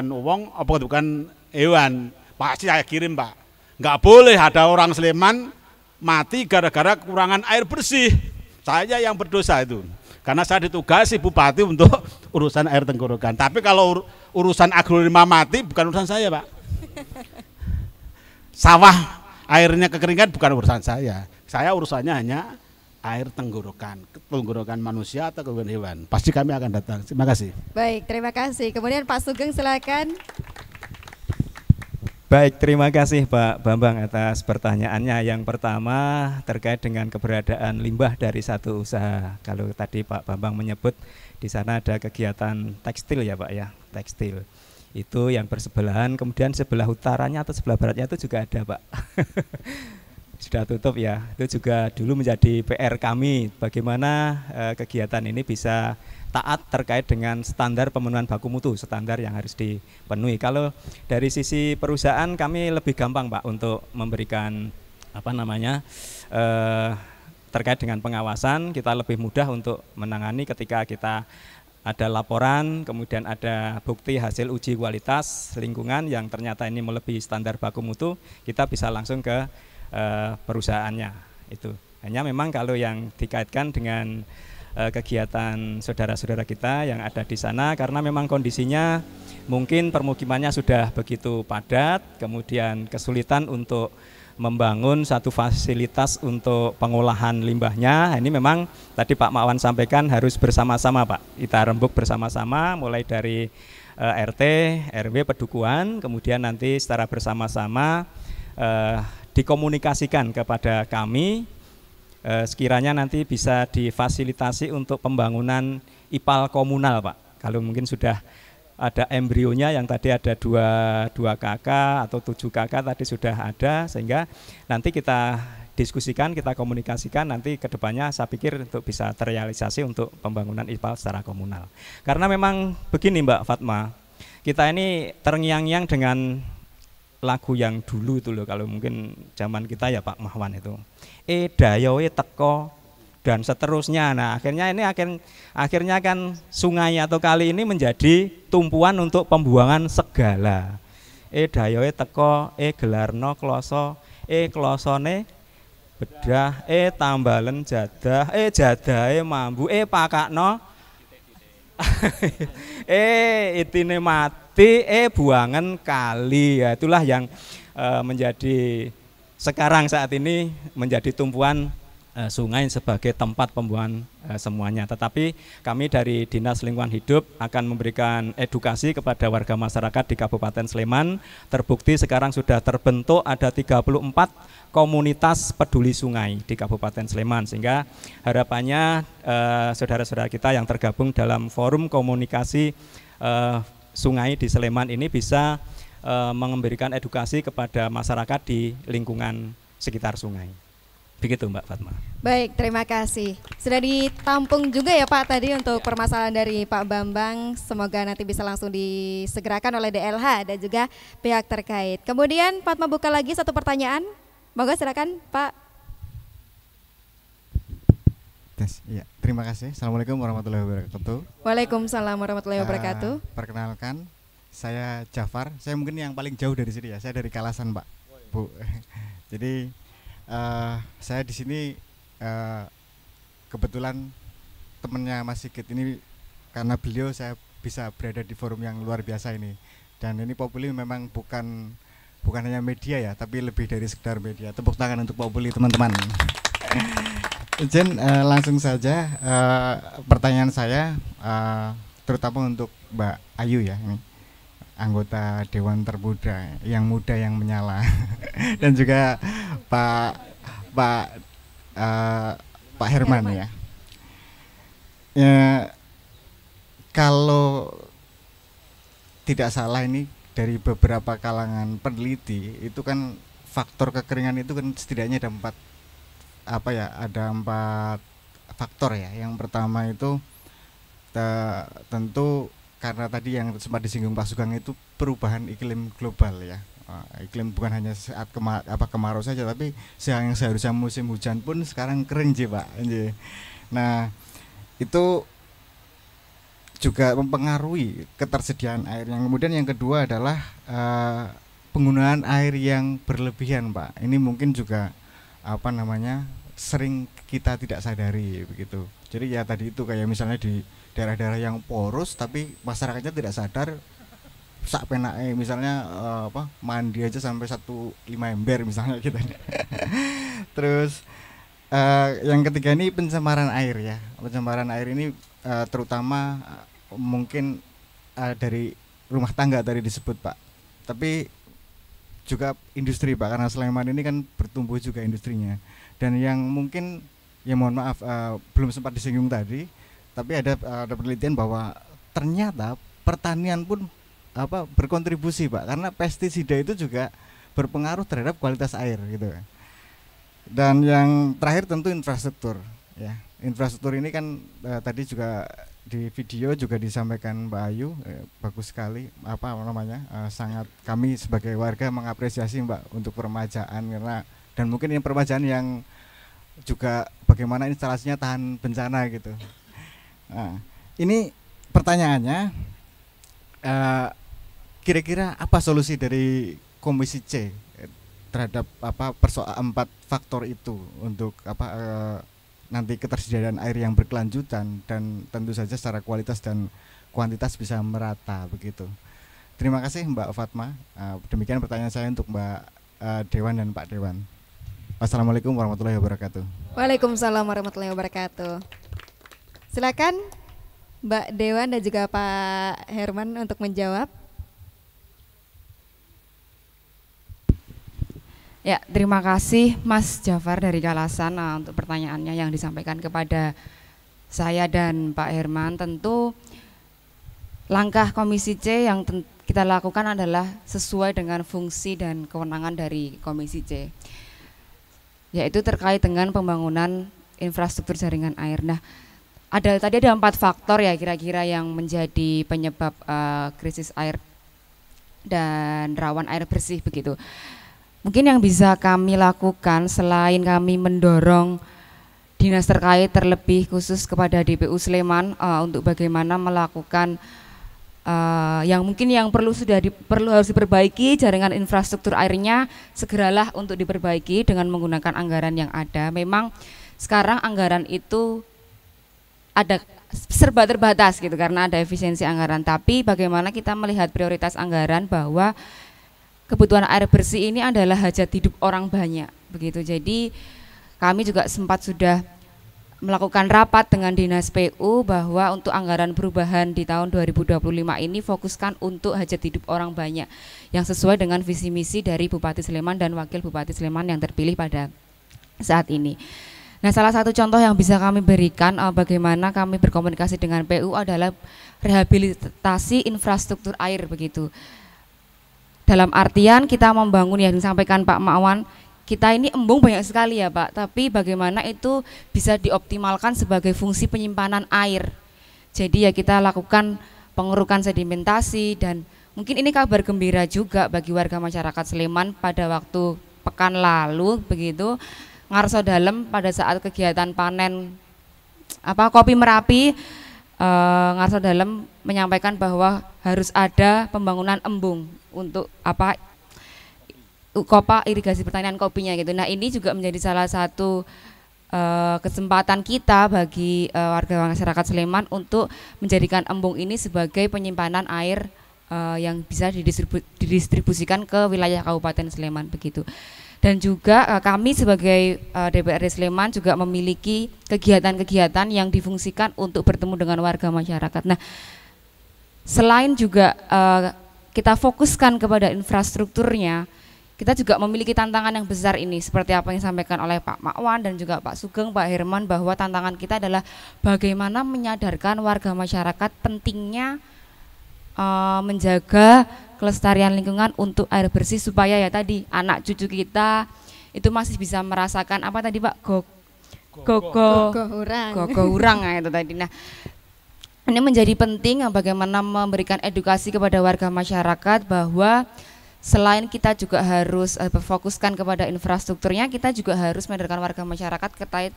wong apa bukan hewan. Pasti saya kirim, Pak. Nggak boleh ada orang Sleman mati gara-gara kekurangan air bersih. Saya yang berdosa itu. Karena saya ditugasi bupati untuk urusan air tenggorokan. Tapi kalau urusan agrolima mati bukan urusan saya, Pak. Sawah airnya kekeringan bukan urusan saya. Saya urusannya hanya air tenggorokan manusia atau hewan. Pasti kami akan datang. Terima kasih. Baik, terima kasih. Kemudian Pak Sugeng silakan. Baik, terima kasih Pak Bambang atas pertanyaannya. Yang pertama terkait dengan keberadaan limbah dari satu usaha. Kalau tadi Pak Bambang menyebut di sana ada kegiatan tekstil ya, Pak ya, tekstil. Itu yang bersebelahan, kemudian sebelah utaranya atau sebelah baratnya itu juga ada, Pak. Sudah tutup ya. Itu juga dulu menjadi PR kami bagaimana kegiatan ini bisa taat terkait dengan standar pemenuhan baku mutu, standar yang harus dipenuhi. Kalau dari sisi perusahaan kami lebih gampang, Pak, untuk memberikan terkait dengan pengawasan. Kita lebih mudah untuk menangani ketika kita ada laporan, kemudian ada bukti hasil uji kualitas lingkungan yang ternyata ini melebihi standar baku mutu, kita bisa langsung ke perusahaannya. Itu hanya memang kalau yang dikaitkan dengan kegiatan saudara-saudara kita yang ada di sana, karena memang kondisinya mungkin permukimannya sudah begitu padat, kemudian kesulitan untuk membangun satu fasilitas untuk pengolahan limbahnya. Ini memang tadi Pak Makwan sampaikan harus bersama-sama, Pak. Kita rembuk bersama-sama mulai dari RT, RW, Pedukuhan, kemudian nanti secara bersama-sama dikomunikasikan kepada kami, sekiranya nanti bisa difasilitasi untuk pembangunan IPAL komunal, Pak. Kalau mungkin sudah ada embrionya yang tadi ada 2 KK atau 7 KK tadi sudah ada, sehingga nanti kita diskusikan, kita komunikasikan nanti ke depannya saya pikir untuk bisa terrealisasi untuk pembangunan IPAL secara komunal. Karena memang begini Mbak Fatma, kita ini terngiang-ngiang dengan lagu yang dulu itu loh, kalau mungkin zaman kita ya Pak Mahwan itu. Dayoe teko dan seterusnya. Nah, akhirnya kan sungai atau kali ini menjadi tumpuan untuk pembuangan segala. Dayoe teko, gelarno kloso, klosone bedah, tambalen jadah, jadahe mambu, pakakno itine mati, buangan kali. Ya, itulah yang menjadi sekarang saat ini menjadi tumpuan sungai sebagai tempat pembuangan semuanya. Tetapi kami dari Dinas Lingkungan Hidup akan memberikan edukasi kepada warga masyarakat di Kabupaten Sleman. Terbukti sekarang sudah terbentuk ada 34 komunitas peduli sungai di Kabupaten Sleman, sehingga harapannya saudara-saudara kita yang tergabung dalam forum komunikasi sungai di Sleman ini bisa memberikan edukasi kepada masyarakat di lingkungan sekitar sungai. Begitu Mbak Fatma. Baik, terima kasih. Sudah ditampung juga ya Pak tadi untuk permasalahan dari Pak Bambang. Semoga nanti bisa langsung disegerakan oleh DLH dan juga pihak terkait. Kemudian Fatma buka lagi satu pertanyaan. Moga silakan Pak. Iya, terima kasih. Assalamualaikum warahmatullahi wabarakatuh. Waalaikumsalam warahmatullahi wabarakatuh. Perkenalkan, saya Jafar. Saya mungkin yang paling jauh dari sini ya. Saya dari Kalasan, Pak. Bu. Jadi saya di sini kebetulan temannya Mas Sigit ini, karena beliau saya bisa berada di forum yang luar biasa ini. Dan ini Populi memang bukan hanya media ya, tapi lebih dari sekedar media. Tepuk tangan untuk Populi teman-teman. Izin langsung saja pertanyaan saya terutama untuk Mbak Ayu ya, ini anggota Dewan Termuda yang muda yang menyala dan juga Pak Herman ya. Kalau tidak salah ini dari beberapa kalangan peneliti itu kan faktor kekeringan itu kan setidaknya ada empat faktor ya. Yang pertama itu tentu karena tadi yang sempat disinggung Pak Sugeng itu perubahan iklim global ya. Iklim bukan hanya saat kemarau saja, tapi yang seharusnya musim hujan pun sekarang kering sih Pak. Nah itu juga mempengaruhi ketersediaan air. Yang kemudian yang kedua adalah penggunaan air yang berlebihan Pak. Ini mungkin juga sering kita tidak sadari begitu. Jadi ya tadi itu kayak misalnya di daerah-daerah yang poros tapi masyarakatnya tidak sadar, sak penake misalnya mandi aja sampai 1,5 ember misalnya gitu. Terus yang ketiga ini pencemaran air ya. Pencemaran air ini terutama mungkin dari rumah tangga tadi disebut Pak. Tapi juga industri Pak, karena Sleman ini kan bertumbuh juga industrinya. Dan yang mungkin ya mohon maaf belum sempat disinggung tadi, tapi ada penelitian bahwa ternyata pertanian pun berkontribusi Pak, karena pestisida itu juga berpengaruh terhadap kualitas air gitu. Dan yang terakhir tentu infrastruktur ya. Infrastruktur ini kan tadi juga di video juga disampaikan Mbak Ayu, bagus sekali sangat kami sebagai warga mengapresiasi Mbak untuk peremajaan, karena dan mungkin ini peremajaan yang juga bagaimana instalasinya tahan bencana gitu. Nah, ini pertanyaannya kira-kira apa solusi dari Komisi C terhadap persoalan 4 faktor itu untuk nanti ketersediaan air yang berkelanjutan dan tentu saja secara kualitas dan kuantitas bisa merata begitu. Terima kasih Mbak Fatma. Demikian pertanyaan saya untuk Mbak Dewan dan Pak Dewan. Wassalamualaikum warahmatullahi wabarakatuh. Waalaikumsalam warahmatullahi wabarakatuh. Silakan Mbak Dewan dan juga Pak Herman untuk menjawab. Ya, terima kasih Mas Jafar dari Kalasan untuk pertanyaannya yang disampaikan kepada saya dan Pak Herman. Tentu langkah Komisi C yang kita lakukan adalah sesuai dengan fungsi dan kewenangan dari Komisi C, yaitu terkait dengan pembangunan infrastruktur jaringan air. Nah, tadi ada 4 faktor ya kira-kira yang menjadi penyebab krisis air dan rawan air bersih begitu. Mungkin yang bisa kami lakukan selain kami mendorong dinas terkait terlebih khusus kepada DPU Sleman untuk bagaimana melakukan yang mungkin yang perlu harus diperbaiki, jaringan infrastruktur airnya segeralah untuk diperbaiki dengan menggunakan anggaran yang ada. Memang sekarang anggaran itu ada serba terbatas gitu karena ada efisiensi anggaran, tapi bagaimana kita melihat prioritas anggaran bahwa kebutuhan air bersih ini adalah hajat hidup orang banyak begitu. Jadi kami juga sempat sudah melakukan rapat dengan Dinas PU bahwa untuk anggaran perubahan di tahun 2025 ini fokuskan untuk hajat hidup orang banyak yang sesuai dengan visi misi dari Bupati Sleman dan Wakil Bupati Sleman yang terpilih pada saat ini. Nah, salah satu contoh yang bisa kami berikan bagaimana kami berkomunikasi dengan PU adalah rehabilitasi infrastruktur air begitu. Dalam artian kita membangun yang disampaikan Pak Mawan, kita ini embung banyak sekali ya Pak, tapi bagaimana itu bisa dioptimalkan sebagai fungsi penyimpanan air. Jadi ya kita lakukan pengurukan sedimentasi dan mungkin ini kabar gembira juga bagi warga masyarakat Sleman pada waktu pekan lalu begitu. Ngarso Dalem pada saat kegiatan panen kopi Merapi, Ngarso Dalem menyampaikan bahwa harus ada pembangunan embung untuk kopa irigasi pertanian kopinya gitu. Nah, ini juga menjadi salah satu kesempatan kita bagi warga masyarakat Sleman untuk menjadikan embung ini sebagai penyimpanan air yang bisa didistribusikan ke wilayah Kabupaten Sleman begitu. Dan juga kami sebagai DPRD Sleman juga memiliki kegiatan-kegiatan yang difungsikan untuk bertemu dengan warga masyarakat. Nah, selain juga kita fokuskan kepada infrastrukturnya, kita juga memiliki tantangan yang besar ini seperti apa yang disampaikan oleh Pak Makwan dan juga Pak Sugeng, Pak Herman, bahwa tantangan kita adalah bagaimana menyadarkan warga masyarakat pentingnya menjaga kelestarian lingkungan untuk air bersih supaya ya tadi anak cucu kita itu masih bisa merasakan apa tadi Pak gogohurang itu tadi. Nah, ini menjadi penting bagaimana memberikan edukasi kepada warga masyarakat bahwa selain kita juga harus fokuskan kepada infrastrukturnya, kita juga harus menyadarkan warga masyarakat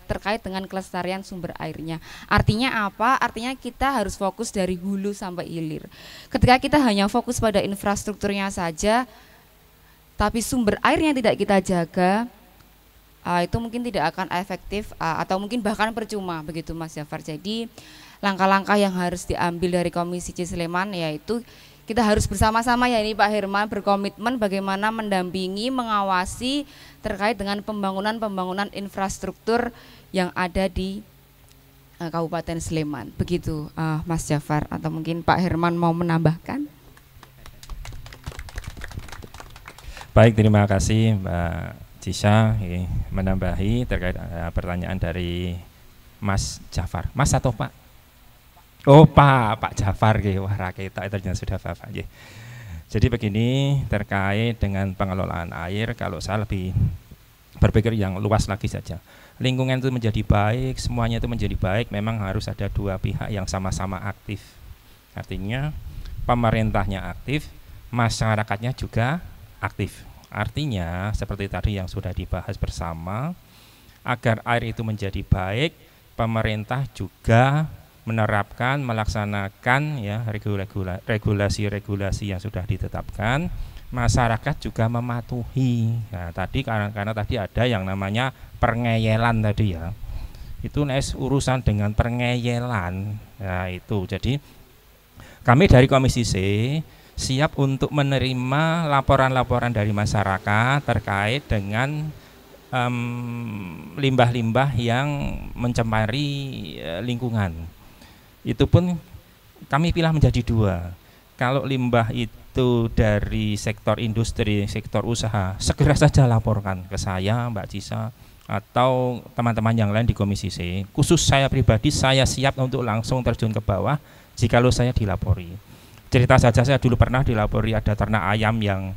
terkait dengan kelestarian sumber airnya. Artinya apa? Artinya kita harus fokus dari hulu sampai hilir. Ketika kita hanya fokus pada infrastrukturnya saja, tapi sumber airnya tidak kita jaga, itu mungkin tidak akan efektif atau mungkin bahkan percuma begitu Mas Jafar. Jadi langkah-langkah yang harus diambil dari Komisi C Sleman yaitu kita harus bersama-sama ya ini Pak Herman berkomitmen bagaimana mendampingi, mengawasi terkait dengan pembangunan infrastruktur yang ada di Kabupaten Sleman. Begitu Mas Jafar, atau mungkin Pak Herman mau menambahkan? Baik, terima kasih Mbak Cisha menambahi terkait pertanyaan dari Mas Jafar. Mas atau Pak? Oh Pak Jafar, wah raketa itu sudah Bapak. Jadi begini, terkait dengan pengelolaan air, kalau saya lebih berpikir yang luas lagi saja. Lingkungan itu menjadi baik, semuanya itu menjadi baik, memang harus ada dua pihak yang sama-sama aktif. Artinya pemerintahnya aktif, masyarakatnya juga aktif. Artinya seperti tadi yang sudah dibahas bersama, agar air itu menjadi baik, pemerintah juga menerapkan, melaksanakan ya regulasi-regulasi yang sudah ditetapkan, masyarakat juga mematuhi. Nah, tadi karena tadi ada yang namanya pengeyelan tadi ya. Itu urusan dengan pengeyelan. Nah, itu. Jadi kami dari Komisi C siap untuk menerima laporan-laporan dari masyarakat terkait dengan limbah-limbah yang mencemari lingkungan. Itu pun kami pilih menjadi dua. Kalau limbah itu dari sektor industri, sektor usaha, segera saja laporkan ke saya, Mbak Cisha, atau teman-teman yang lain di Komisi C. Khusus saya pribadi, saya siap untuk langsung terjun ke bawah jikalau saya dilapori. Cerita saja, saya dulu pernah dilapori ada ternak ayam yang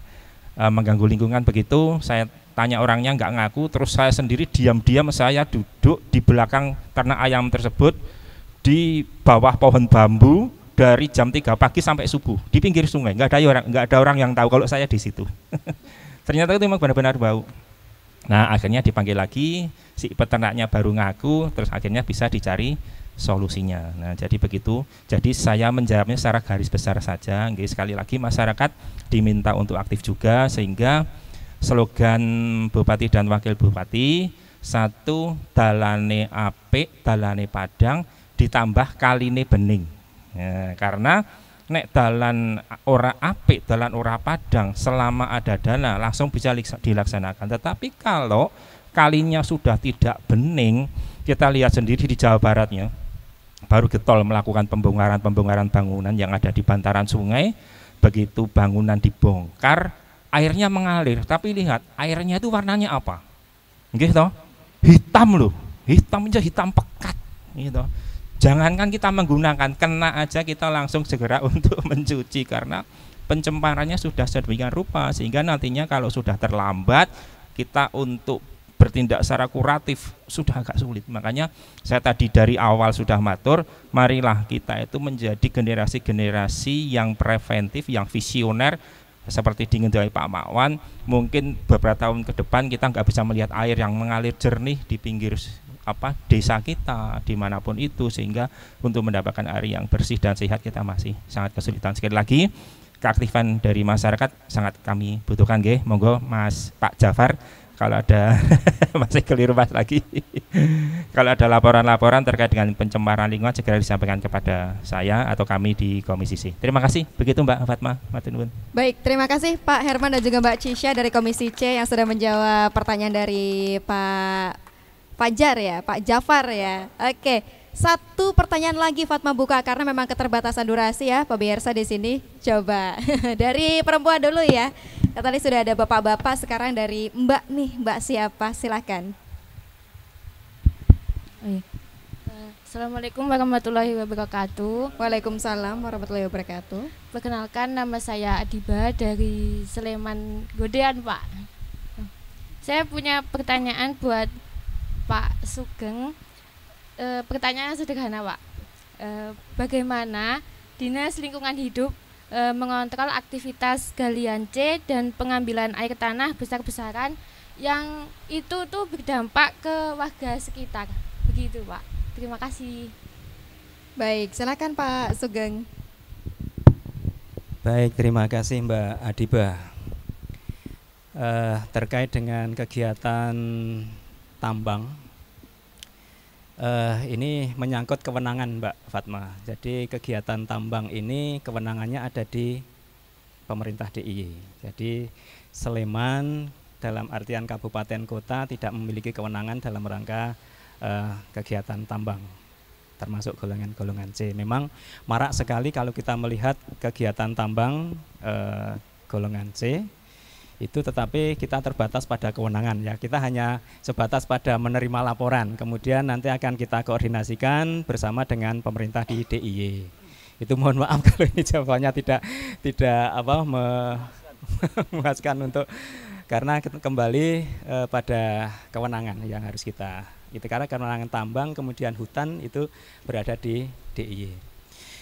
mengganggu lingkungan begitu. Saya tanya orangnya nggak ngaku, terus saya sendiri diam-diam saya duduk di belakang ternak ayam tersebut di bawah pohon bambu dari jam 3 pagi sampai subuh di pinggir sungai, nggak ada orang yang tahu kalau saya di situ. Ternyata itu memang benar-benar bau. Nah akhirnya dipanggil lagi, si peternaknya baru ngaku, terus akhirnya bisa dicari solusinya. Nah jadi begitu, jadi saya menjawabnya secara garis besar saja. Sekali lagi masyarakat diminta untuk aktif juga, sehingga slogan Bupati dan Wakil Bupati, satu dalane apik, dalane padang, ditambah kaline bening. Nah, karena nek dalan ora apik, dalan ora padang, selama ada dana langsung bisa dilaksanakan. Tetapi kalau kalinya sudah tidak bening, kita lihat sendiri di Jawa Baratnya, baru getol melakukan pembongkaran bangunan yang ada di bantaran sungai. Begitu bangunan dibongkar, airnya mengalir, tapi lihat airnya itu warnanya apa? Nggih toh? Hitam loh, hitam pekat gitu. Jangankan kita menggunakan, kena aja kita langsung segera untuk mencuci, karena pencemarannya sudah sedemikian rupa, sehingga nantinya kalau sudah terlambat kita untuk bertindak secara kuratif sudah agak sulit. Makanya saya tadi dari awal sudah matur, marilah kita itu menjadi generasi-generasi yang preventif, yang visioner, seperti diingatkan Pak Makwan. Mungkin beberapa tahun ke depan kita nggak bisa melihat air yang mengalir jernih di pinggir desa kita dimanapun itu, sehingga untuk mendapatkan air yang bersih dan sehat kita masih sangat kesulitan. Sekali lagi keaktifan dari masyarakat sangat kami butuhkan. Monggo Mas Pak Jafar, kalau ada masih keliru Mas lagi kalau ada laporan-laporan terkait dengan pencemaran lingkungan segera disampaikan kepada saya atau kami di Komisi C. Terima kasih. Begitu Mbak Fatma. Baik, terima kasih Pak Herman dan juga Mbak Cisha dari Komisi C yang sudah menjawab pertanyaan dari Pak Fajar ya, Pak Jafar ya. Oke, satu pertanyaan lagi Fatma buka karena memang keterbatasan durasi ya, pemirsa di sini. Coba dari perempuan dulu ya. Tadi sudah ada bapak-bapak, sekarang dari Mbak nih, Mbak siapa? Silakan. Assalamualaikum warahmatullahi wabarakatuh. Waalaikumsalam warahmatullahi wabarakatuh. Perkenalkan, nama saya Adiba dari Sleman Godean, Pak. Saya punya pertanyaan buat Pak Sugeng. Pertanyaannya sederhana, Pak. Bagaimana Dinas Lingkungan Hidup mengontrol aktivitas galian C dan pengambilan air tanah besar-besaran yang itu tuh berdampak ke warga sekitar? Begitu, Pak. Terima kasih. Baik, silakan Pak Sugeng. Baik, terima kasih Mbak Adiba. Terkait dengan kegiatan tambang, ini menyangkut kewenangan Mbak Fatma. Jadi kegiatan tambang ini kewenangannya ada di pemerintah DIY. Jadi Sleman dalam artian kabupaten kota tidak memiliki kewenangan dalam rangka kegiatan tambang, termasuk golongan-golongan C. Memang marak sekali kalau kita melihat kegiatan tambang golongan C itu, tetapi kita terbatas pada kewenangan ya. Kita hanya sebatas pada menerima laporan, kemudian nanti akan kita koordinasikan bersama dengan pemerintah di DIY. Itu mohon maaf kalau ini jawabannya tidak memuaskan untuk, karena kembali pada kewenangan yang harus kita itu, karena kewenangan tambang kemudian hutan itu berada di DIY.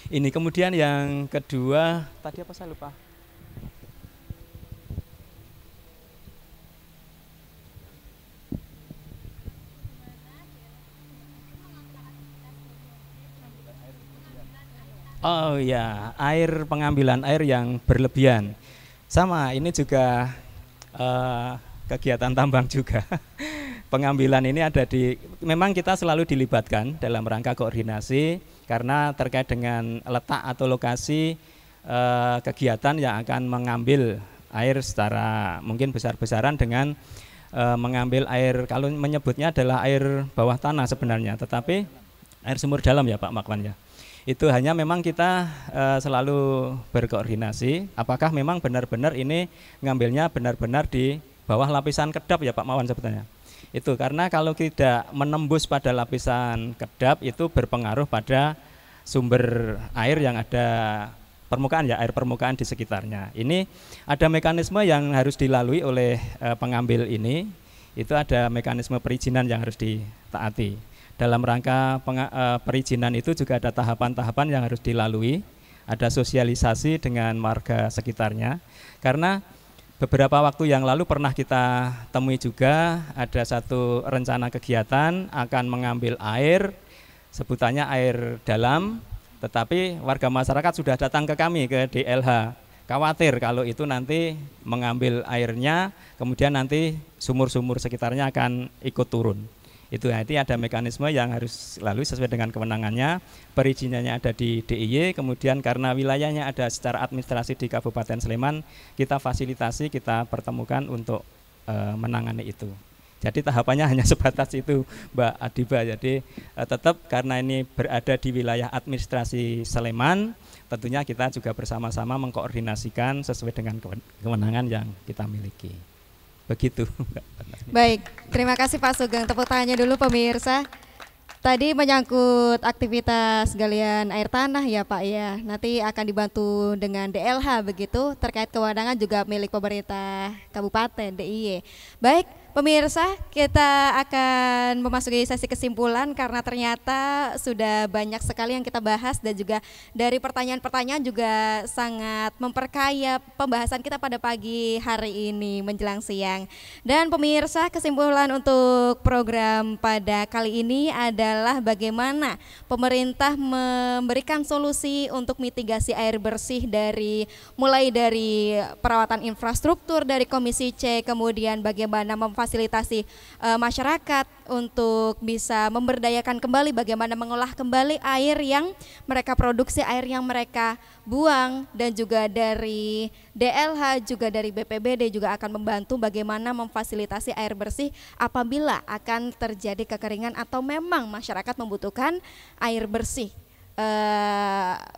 Ini kemudian yang kedua tadi apa saya lupa. Oh ya, pengambilan air yang berlebihan. Sama, ini juga kegiatan tambang juga. Pengambilan ini ada memang kita selalu dilibatkan dalam rangka koordinasi karena terkait dengan letak atau lokasi kegiatan yang akan mengambil air secara mungkin besar-besaran dengan mengambil air, kalau menyebutnya adalah air bawah tanah sebenarnya, tetapi air sumur dalam ya Pak Makwan ya. Itu hanya memang kita selalu berkoordinasi apakah memang benar-benar ini ngambilnya benar-benar di bawah lapisan kedap ya Pak Mawan sebetulnya. Itu karena kalau tidak menembus pada lapisan kedap itu berpengaruh pada sumber air yang ada permukaan ya, air permukaan di sekitarnya. Ini ada mekanisme yang harus dilalui oleh pengambil ini, itu ada mekanisme perizinan yang harus ditaati. Dalam rangka perizinan itu juga ada tahapan-tahapan yang harus dilalui ada sosialisasi dengan warga sekitarnya. Karena beberapa waktu yang lalu pernah kita temui juga ada satu rencana kegiatan akan mengambil air, sebutannya air dalam, tetapi warga masyarakat sudah datang ke kami, ke DLH, khawatir kalau itu nanti mengambil airnya, kemudian nanti sumur-sumur sekitarnya akan ikut turun. Itu nanti ada mekanisme yang harus lalu sesuai dengan kewenangannya, perizinannya ada di DIY, kemudian karena wilayahnya ada secara administrasi di Kabupaten Sleman, kita fasilitasi, kita pertemukan untuk menangani itu. Jadi tahapannya hanya sebatas itu, Mbak Adiba. Jadi tetap karena ini berada di wilayah administrasi Sleman, tentunya kita juga bersama-sama mengkoordinasikan sesuai dengan kewenangan yang kita miliki. Begitu. Baik, terima kasih Pak Sugeng. Tepuk tangannya dulu pemirsa. Tadi menyangkut aktivitas galian air tanah ya Pak ya. Nanti akan dibantu dengan DLH begitu, terkait kewenangan juga milik pemerintah Kabupaten DIY. Baik, pemirsa, kita akan memasuki sesi kesimpulan karena ternyata sudah banyak sekali yang kita bahas dan juga dari pertanyaan-pertanyaan juga sangat memperkaya pembahasan kita pada pagi hari ini menjelang siang. Dan pemirsa, kesimpulan untuk program pada kali ini adalah bagaimana pemerintah memberikan solusi untuk mitigasi air bersih mulai dari perawatan infrastruktur dari Komisi C, kemudian bagaimana memfasilitasi masyarakat untuk bisa memberdayakan kembali bagaimana mengolah kembali air yang mereka produksi, air yang mereka buang, dan juga dari DLH juga dari BPBD juga akan membantu bagaimana memfasilitasi air bersih apabila akan terjadi kekeringan atau memang masyarakat membutuhkan air bersih.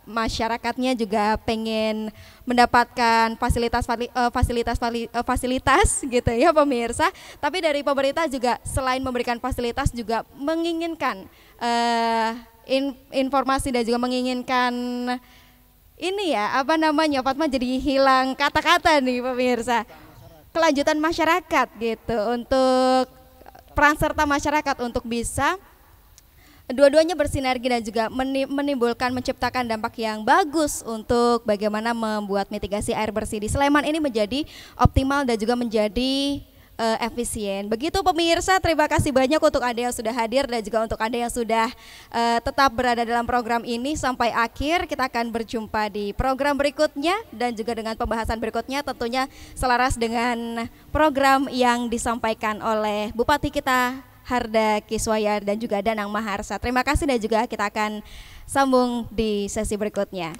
Masyarakatnya juga pengen mendapatkan fasilitas gitu ya pemirsa. Tapi dari pemerintah juga selain memberikan fasilitas juga menginginkan informasi dan juga menginginkan ini ya Fatma jadi hilang kata-kata nih pemirsa, kelanjutan masyarakat gitu, untuk peran serta masyarakat untuk bisa dua-duanya bersinergi dan juga menciptakan dampak yang bagus untuk bagaimana membuat mitigasi air bersih di Sleman ini menjadi optimal dan juga menjadi efisien. Begitu pemirsa, terima kasih banyak untuk Anda yang sudah hadir dan juga untuk Anda yang sudah tetap berada dalam program ini sampai akhir. Kita akan berjumpa di program berikutnya dan juga dengan pembahasan berikutnya tentunya selaras dengan program yang disampaikan oleh Bupati kita Harda Kiswaya dan juga Danang Maharsa. Terima kasih dan juga kita akan sambung di sesi berikutnya.